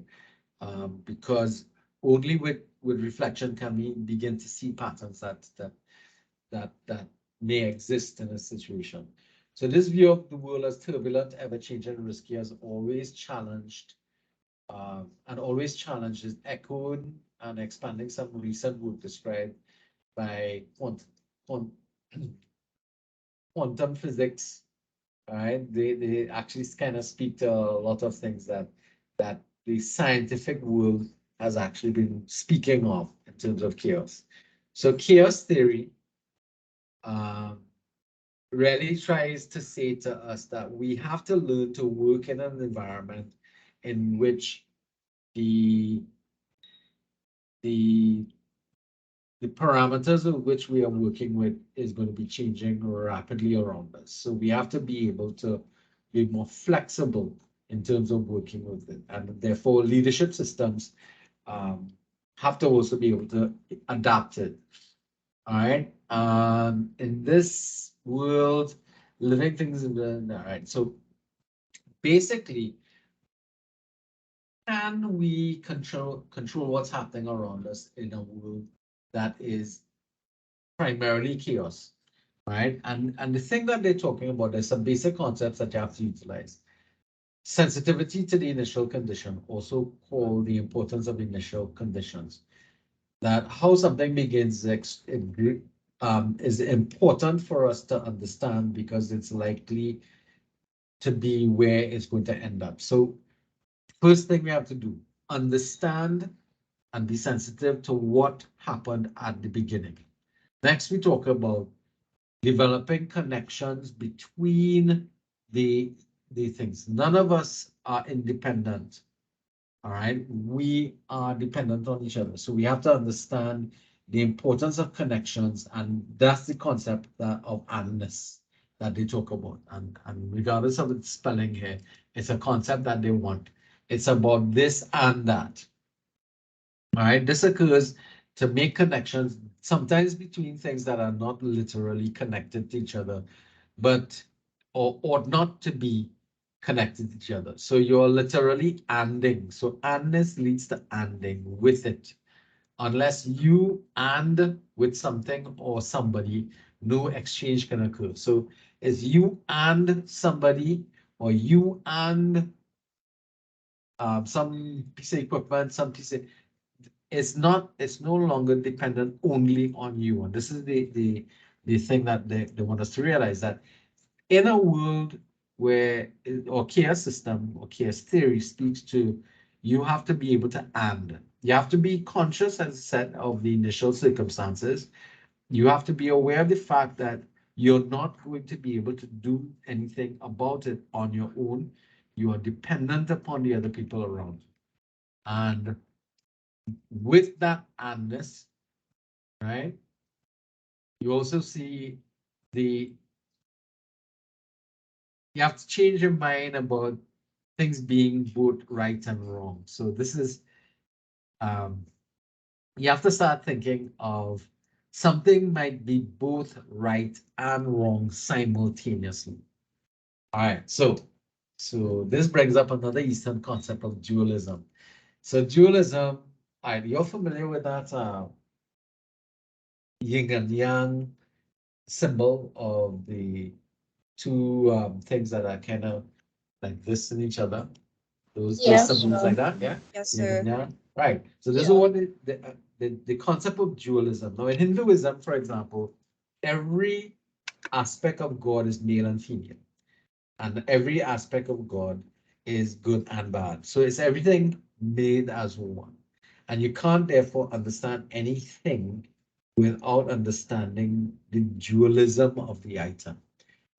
because only with reflection can we begin to see patterns that may exist in a situation. So this view of the world as turbulent, ever-changing, and risky has always challenged, and always challenged is echoed and expanding some recent work described by quantum physics. Right? They actually kind of speak to a lot of things that the scientific world has actually been speaking of in terms of chaos. So chaos theory um, really tries to say to us that we have to learn to work in an environment in which the the the parameters of which we are working with is going to be changing rapidly around us. So we have to be able to be more flexible in terms of working with it. And therefore, leadership systems have to also be able to adapt it. All right. In this world, living things in the, all right. So basically, can we control what's happening around us in a world that is primarily chaos, right? And the thing that they're talking about, there's some basic concepts that you have to utilize. Sensitivity to the initial condition, also called the importance of initial conditions. That how something begins is important for us to understand because it's likely to be where it's going to end up. So first thing we have to do, understand and be sensitive to what happened at the beginning. Next, we talk about developing connections between the things. None of us are independent. All right, we are dependent on each other. So we have to understand the importance of connections, and that's the concept of and-ness that they talk about. And regardless of its spelling here, it's a concept that they want. It's about this and that. All right, this occurs to make connections, sometimes between things that are not literally connected to each other, but or ought not to be connected to each other. So you're literally anding. So andness leads to anding with it. Unless you and with something or somebody, no exchange can occur. So it's you and somebody, or you and some piece of equipment, some piece of, it's no longer dependent only on you. And this is the thing that they want us to realize, that in a world where, or chaos system or chaos theory speaks to, you have to be able to and. You have to be conscious, as I said, of the initial circumstances. You have to be aware of the fact that you're not going to be able to do anything about it on your own. You are dependent upon the other people around you. And with that andness, right, you also see you have to change your mind about things being both right and wrong. So this is, you have to start thinking of something might be both right and wrong simultaneously. All right, so this brings up another Eastern concept of dualism. So dualism, all right, you're familiar with that yin and yang symbol of the two things that are kind of like this in each other. Those Yeah, symbols like that, yeah? Yes, Yin and sir. yang. Right. So this is yeah. what the concept of dualism. Now in Hinduism, for example, every aspect of God is male and female. And every aspect of God is good and bad. So it's everything made as one. And you can't therefore understand anything without understanding the dualism of the item.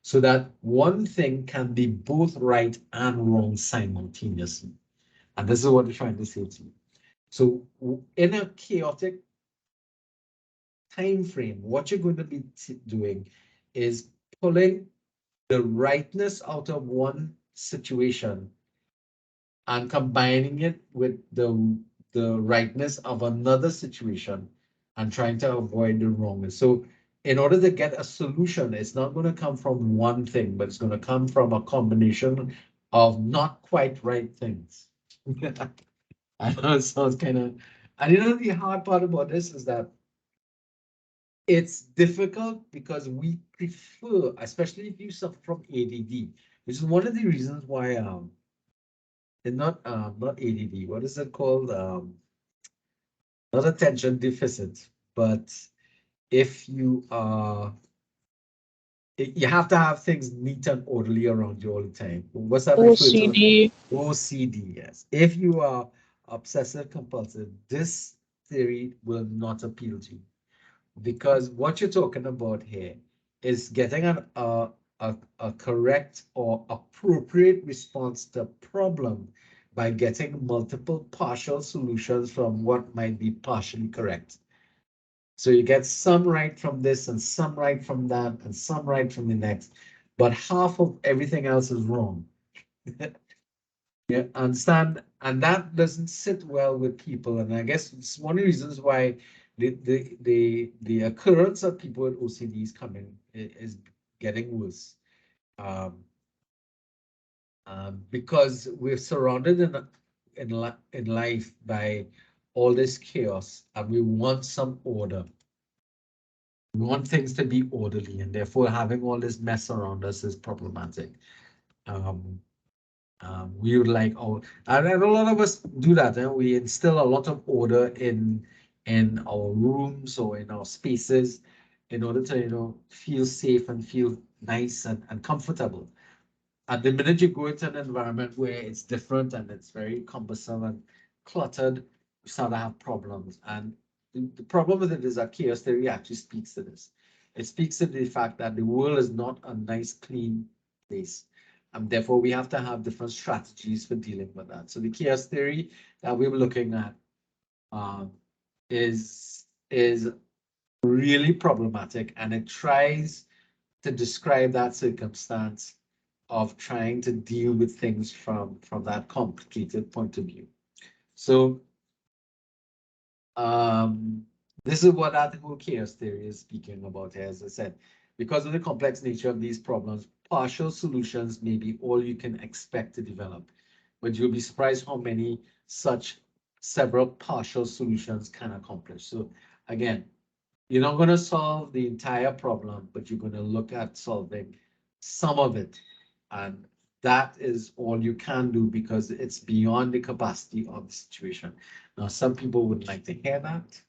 So that one thing can be both right and wrong simultaneously. And this is what we're trying to say to you. So in a chaotic time frame, what you're going to be doing is pulling the rightness out of one situation and combining it with the rightness of another situation and trying to avoid the wrongness. So in order to get a solution, it's not going to come from one thing, but it's going to come from a combination of not quite right things. I know it sounds kind of, and you know the hard part about this is that it's difficult because we prefer, especially if you suffer from ADD, which is one of the reasons why and not ADD, what is it called? Not attention deficit, but if you are you have to have things neat and orderly around you all the time. What's that referred to? OCD. OCD, yes. If you are obsessive compulsive, this theory will not appeal to you because what you're talking about here is getting a correct or appropriate response to a problem by getting multiple partial solutions from what might be partially correct. So you get some right from this and some right from that and some right from the next, but half of everything else is wrong. Yeah, understand? And that doesn't sit well with people. And I guess it's one of the reasons why the occurrence of people with OCD is coming is getting worse. Um, because we're surrounded in life by all this chaos and we want some order. We want things to be orderly, and therefore having all this mess around us is problematic. Um, we would like all, and a lot of us do that, and we instill a lot of order in our rooms or in our spaces in order to, feel safe and feel nice and comfortable. And the minute you go into an environment where it's different and it's very cumbersome and cluttered, you start to have problems. And the problem with it is that chaos theory actually speaks to this. It speaks to the fact that the world is not a nice, clean place. And therefore, we have to have different strategies for dealing with that. So the chaos theory that we were looking at um, is really problematic, and it tries to describe that circumstance of trying to deal with things from that complicated point of view. So this is what that whole chaos theory is speaking about here. As I said, because of the complex nature of these problems, partial solutions may be all you can expect to develop, but you'll be surprised how many such several partial solutions can accomplish. So again, you're not going to solve the entire problem, but you're going to look at solving some of it. And that is all you can do because it's beyond the capacity of the situation. Now, some people would like to hear that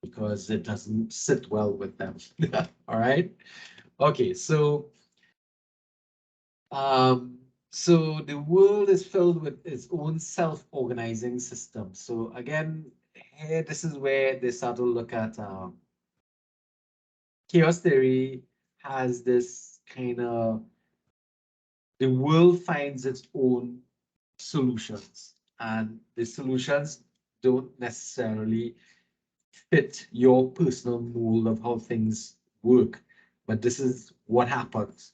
because it doesn't sit well with them. All right. Okay, so the world is filled with its own self-organizing system. So again, here this is where they start to look at chaos theory has this kind of the world finds its own solutions, and the solutions don't necessarily fit your personal mold of how things work, but this is what happens.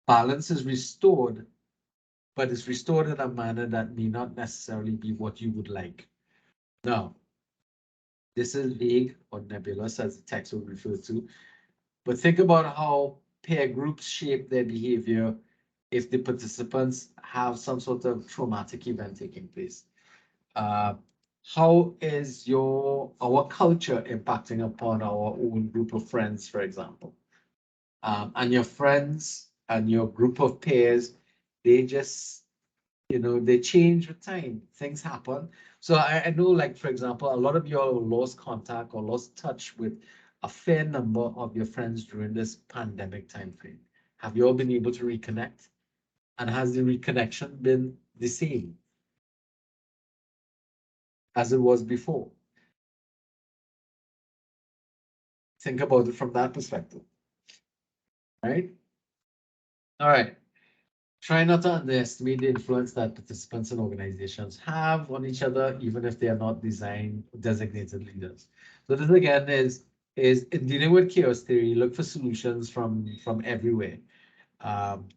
Balance is restored, but it's restored in a manner that may not necessarily be what you would like. Now, this is vague or nebulous, as the text would refer to, but think about how peer groups shape their behavior if the participants have some sort of traumatic event taking place. Uh, how is our culture impacting upon our own group of friends, for example? And your friends and your group of peers, they just, they change with time. Things happen. So I know, like, for example, a lot of you all lost contact or lost touch with a fair number of your friends during this pandemic time frame. Have you all been able to reconnect? And has the reconnection been the same as it was before? Think about it from that perspective, right? All right. Try not to underestimate the influence that participants and organizations have on each other, even if they are not designated leaders. So this again is in dealing with chaos theory, look for solutions from everywhere. Um,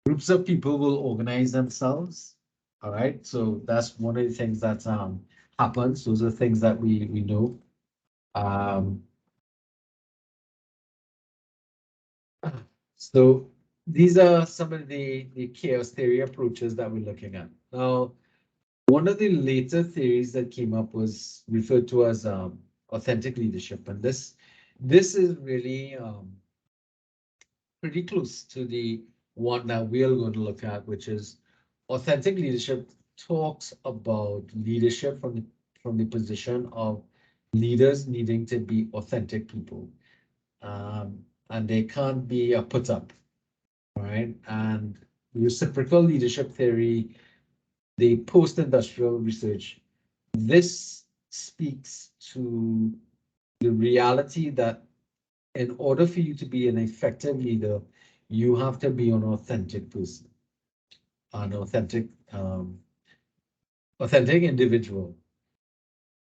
Groups of people will organize themselves. All right. So that's one of the things that happens. Those are things that we know. Um, so these are some of the chaos theory approaches that we're looking at. Now, One of the later theories that came up was referred to as authentic leadership, and this is really pretty close to the one that we are going to look at, which is authentic leadership talks about leadership from the position of leaders needing to be authentic people, and they can't be a put up, right? And reciprocal leadership theory, the post-industrial research, this speaks to the reality that in order for you to be an effective leader, you have to be an authentic person, an authentic individual.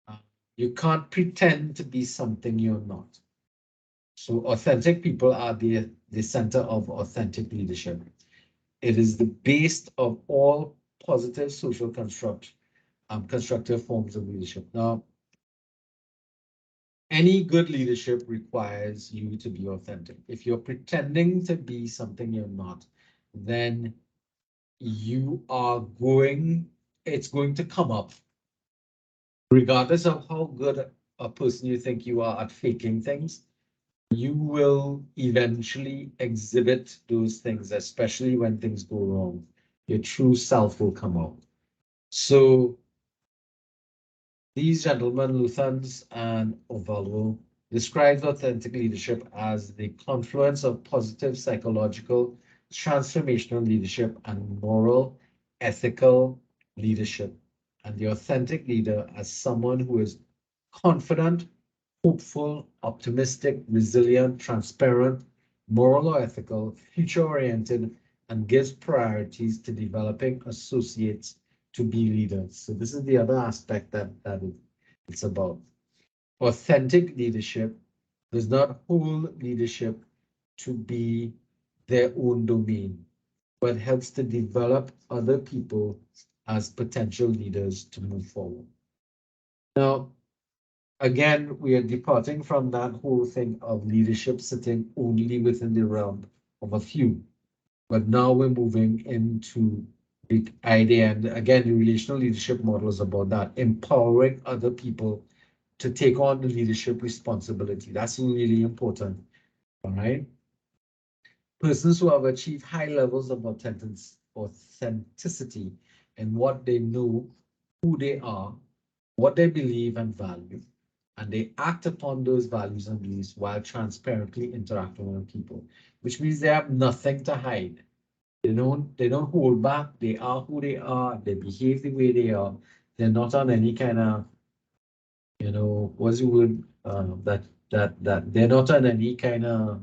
Uh, You can't pretend to be something you're not. So authentic people are the center of authentic leadership. It is the base of all positive social constructive forms of leadership. Now, any good leadership requires you to be authentic. If you're pretending to be something you're not, then you are going, it's going to come up, regardless of how good a person you think you are at faking things, you will eventually exhibit those things, especially when things go wrong. Your true self will come out. So these gentlemen, Luthans and Ovalvo, describes authentic leadership as the confluence of positive psychological, transformational leadership and moral, ethical leadership. And the authentic leader as someone who is confident, hopeful, optimistic, resilient, transparent, moral or ethical, future oriented, and gives priorities to developing associates to be leaders. So this is the other aspect that it's about. Authentic leadership does not hold leadership to be their own domain, but helps to develop other people as potential leaders to move forward. Now, again, we are departing from that whole thing of leadership sitting only within the realm of a few. But now we're moving into the idea, and again, the relational leadership model is about that, empowering other people to take on the leadership responsibility. That's really important, all right? Persons who have achieved high levels of authenticity in what they know, who they are, what they believe and value, and they act upon those values and beliefs while transparently interacting with people, which means they have nothing to hide. They don't hold back. They are who they are. They behave the way they are. They're not on any kind of, what's the word, that they're not on any kind of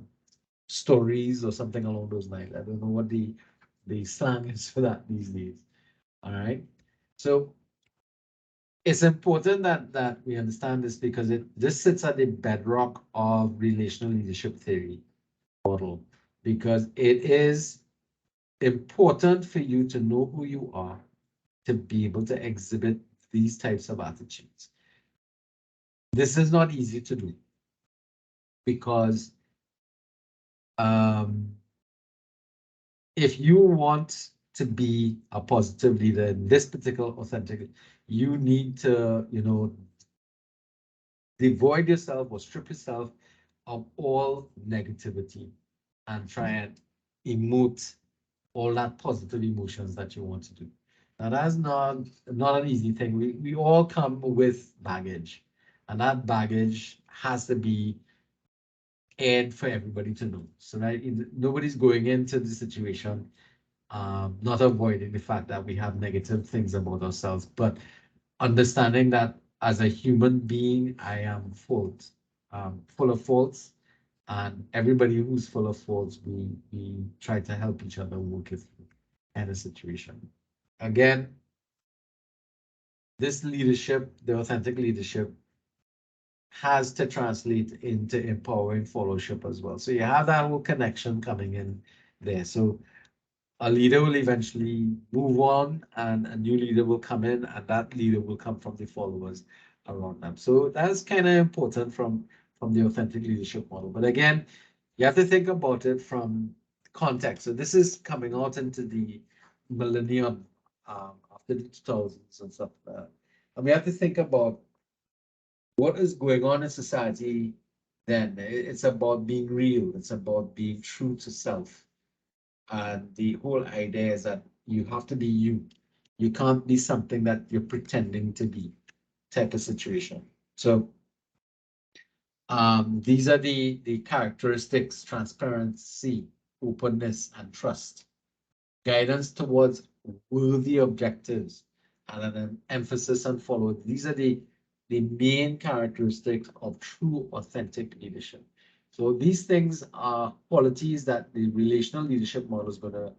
stories or something along those lines. I don't know what the slang is for that these days. All right. So it's important that we understand this because this sits at the bedrock of relational leadership theory model, because it is important for you to know who you are to be able to exhibit these types of attitudes. This is not easy to do because if you want to be a positive leader in this particular authentic, you need to, devoid yourself or strip yourself of all negativity and try and emote all that positive emotions that you want to do. Now that's not an easy thing. We all come with baggage, and that baggage has to be aired for everybody to know. So that nobody's going into the situation not avoiding the fact that we have negative things about ourselves, but understanding that as a human being, I am full of faults, and everybody who's full of faults, we try to help each other work it through kind of situation. Again, this leadership, the authentic leadership, has to translate into empowering followership as well. So you have that whole connection coming in there. So a leader will eventually move on and a new leader will come in, and that leader will come from the followers around them. So that's kind of important from the authentic leadership model. But again, you have to think about it from context. So this is coming out into the millennium after the 2000s and stuff like that. And we have to think about what is going on in society then. It's about being real. It's about being true to self. And the whole idea is that you have to be you. You can't be something that you're pretending to be, type of situation. So these are the characteristics: transparency, openness, and trust. Guidance towards worthy objectives, and an emphasis on follow. These are the main characteristics of true, authentic leadership. So these things are qualities that the relational leadership model is going to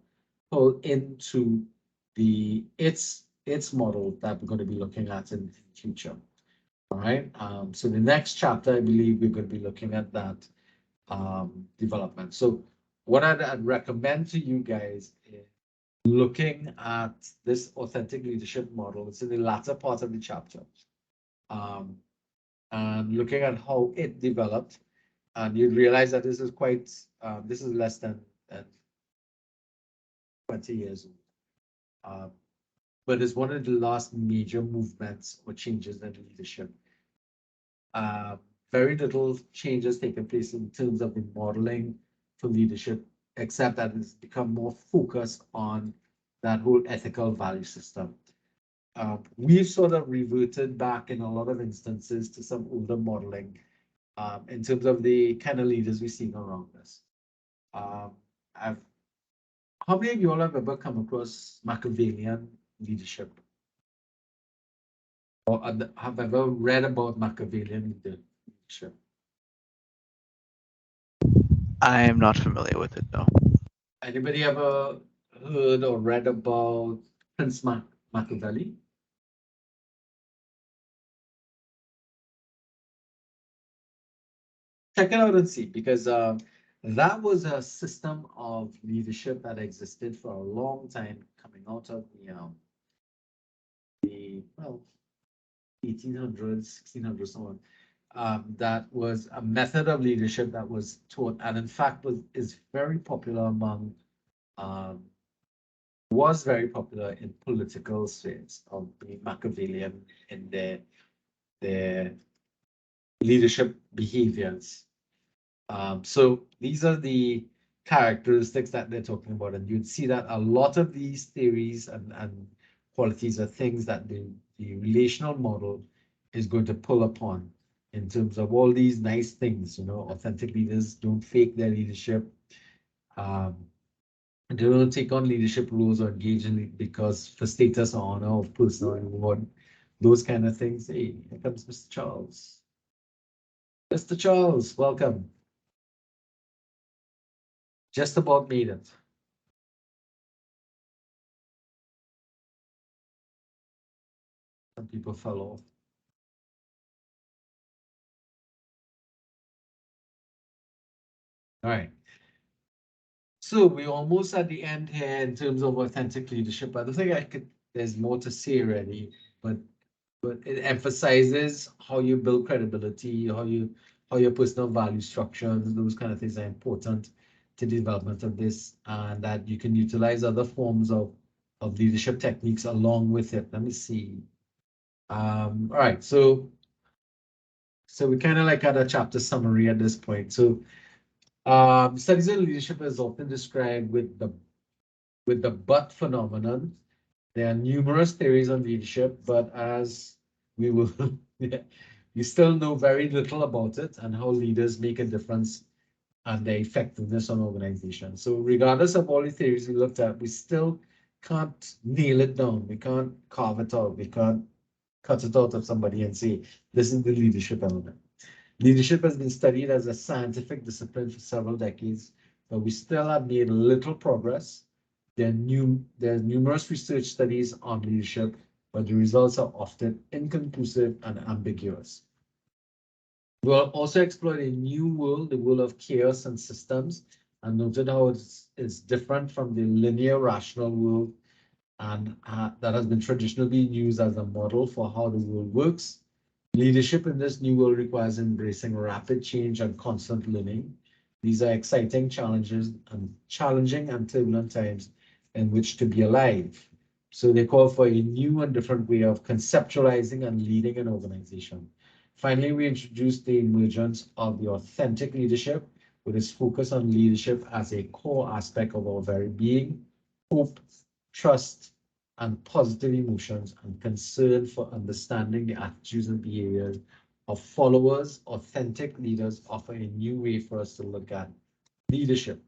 pull into its model that we're going to be looking at in the future. All right. So the next chapter, I believe we're going to be looking at that development. So what I'd recommend to you guys is looking at this authentic leadership model. It's in the latter part of the chapter. And looking at how it developed, and you'd realize that this is quite, this is less than 20 years old. But it's one of the last major movements or changes in leadership. Very little changes taking place in terms of the modeling for leadership, except that it's become more focused on that whole ethical value system. We've sort of reverted back in a lot of instances to some older modeling in terms of the kind of leaders we're seeing around us. How many of you all have ever come across Machiavellian leadership? Or have ever read about Machiavellian leadership? I am not familiar with it, though. Anybody ever heard or read about Prince Machiavelli? Check it out and see, because that was a system of leadership that existed for a long time, coming out of the 1800s, 1600s, so on. That was a method of leadership that was taught, and in fact is very popular among was very popular in political spheres of being Machiavellian in their leadership behaviors. So these are the characteristics that they're talking about, and you'd see that a lot of these theories and qualities are things that the relational model is going to pull upon in terms of all these nice things. Authentic leaders don't fake their leadership. They don't take on leadership roles or engage in it because for status or honor or personal reward, those kind of things. Hey, here comes Mr. Charles. Mr. Charles, welcome. Just about made it. Some people fell off. All right. So we're almost at the end here in terms of authentic leadership. I don't think there's more to say really, but it emphasizes how you build credibility, how your personal value structures, those kind of things are important to the development of this, and that you can utilize other forms of leadership techniques along with it. Let me see. All right, so we kind of like had a chapter summary at this point. So studies of leadership is often described with the but phenomenon. There are numerous theories on leadership, but as we will, we still know very little about it and how leaders make a difference and their effectiveness on organizations. So regardless of all the theories we looked at, we still can't nail it down. We can't carve it out. We can't cut it out of somebody and say, this is the leadership element. Leadership has been studied as a scientific discipline for several decades, but we still have made little progress. There are numerous research studies on leadership, but the results are often inconclusive and ambiguous. We'll also explore a new world, the world of chaos and systems, and noted how it's different from the linear rational world, and that has been traditionally used as a model for how the world works. Leadership in this new world requires embracing rapid change and constant learning. These are exciting challenges and challenging and turbulent times in which to be alive. So they call for a new and different way of conceptualizing and leading an organization. Finally, we introduced the emergence of the authentic leadership, with its focus on leadership as a core aspect of our very being, hope, trust, and positive emotions, and concern for understanding the attitudes and behaviors of followers. Authentic leaders offer a new way for us to look at leadership.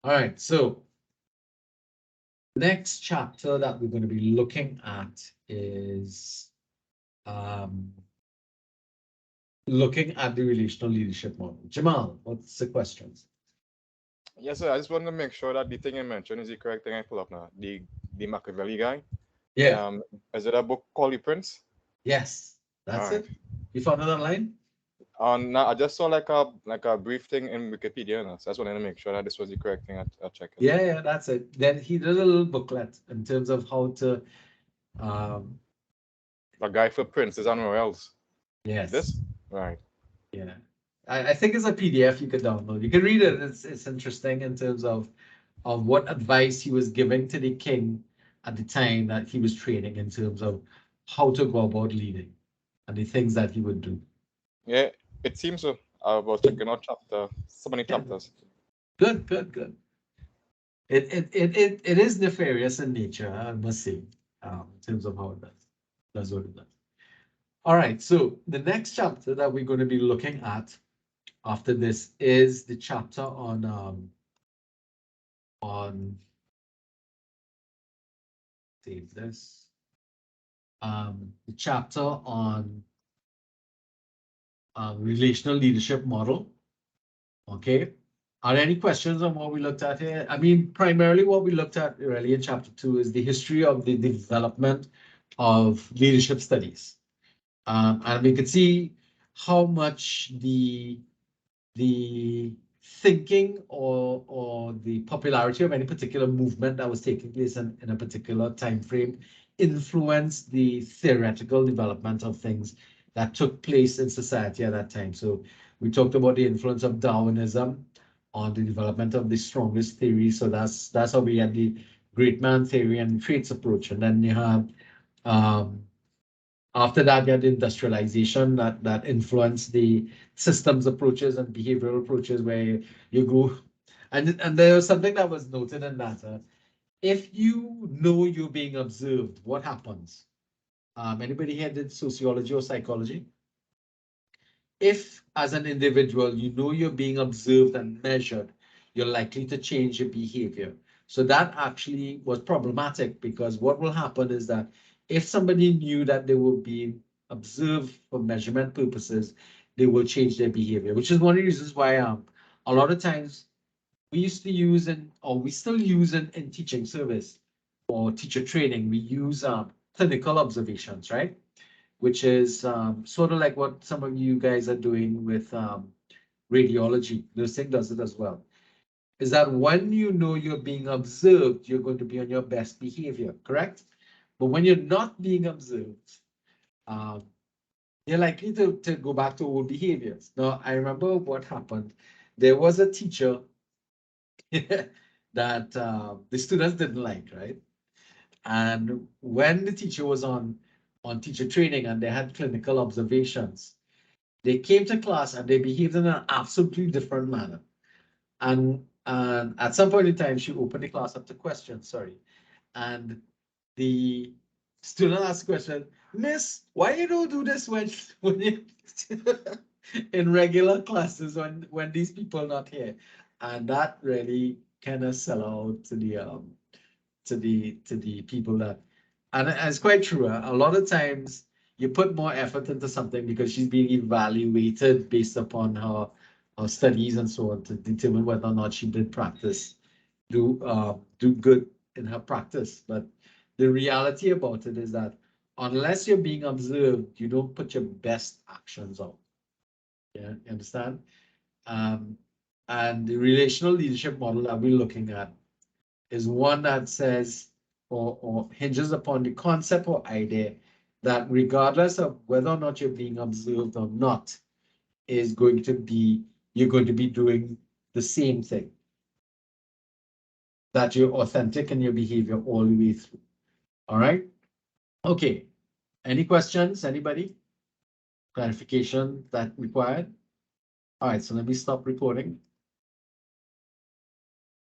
All right, so next chapter that we're going to be looking at is looking at the relational leadership model. Jamal, what's the questions? Yes, sir. I just wanted to make sure that the thing you mentioned is the correct thing I pull up now. The Machiavelli guy. Yeah. Is it a book called The Prince? Yes, that's All right. it. You found it online? Now I just saw like a brief thing in Wikipedia, and so I just wanted to make sure that this was the correct thing I checked. Yeah, that's it. Then he did a little booklet in terms of how to. A guy for Prince is somewhere else. Yes. This right. Yeah, I think it's a PDF you could download. You can read it. It's interesting in terms of what advice he was giving to the king at the time that he was training in terms of how to go about leading and the things that he would do. Yeah, it seems so. I was checking out so many chapters. Good. It is nefarious in nature, I must say, in terms of how it does what it does. All right, so the next chapter that we're going to be looking at after this is the chapter on save this. The chapter on relational leadership model. Okay. Are there any questions on what we looked at here? I mean, primarily what we looked at really in chapter 2 is the history of the development of leadership studies. And we could see how much the thinking or the popularity of any particular movement that was taking place in a particular time frame influenced the theoretical development of things that took place in society at that time. So we talked about the influence of Darwinism on the development of the strongest theory. So that's how we had the great man theory and traits approach. And then you have after that, you had industrialization that influenced the systems approaches and behavioral approaches where you go. And there was something that was noted in that. If you know you're being observed, what happens? Anybody here did sociology or psychology? If, as an individual, you know you're being observed and measured, you're likely to change your behavior. So that actually was problematic because what will happen is that if somebody knew that they were being observed for measurement purposes, they will change their behavior, which is one of the reasons why a lot of times we used to use or we still use in teaching service or teacher training, we use clinical observations, right? Which is sort of like what some of you guys are doing with radiology. Nursing does it as well. Is that when you know you're being observed, you're going to be on your best behavior, correct? But when you're not being observed, you're likely to go back to old behaviors. Now, I remember what happened. There was a teacher that the students didn't like, right? And when the teacher was on teacher training and they had clinical observations, they came to class and they behaved in an absolutely different manner. And at some point in time, she opened the class up to questions, sorry. And the student asked the question, Miss, why you don't do this when you in regular classes when these people not here? And that really kind of sell out to the people that, and it's quite true. A lot of times you put more effort into something because she's being evaluated based upon her studies and so on to determine whether or not she did do good in her practice. But the reality about it is that unless you're being observed, you don't put your best actions out. Yeah, you understand? And the relational leadership model that we're looking at is one that says or hinges upon the concept or idea that regardless of whether or not you're being observed or not, you're going to be doing the same thing. That you're authentic in your behavior all the way through. All right. Okay. Any questions? Anybody? Clarification that required? All right. So let me stop recording.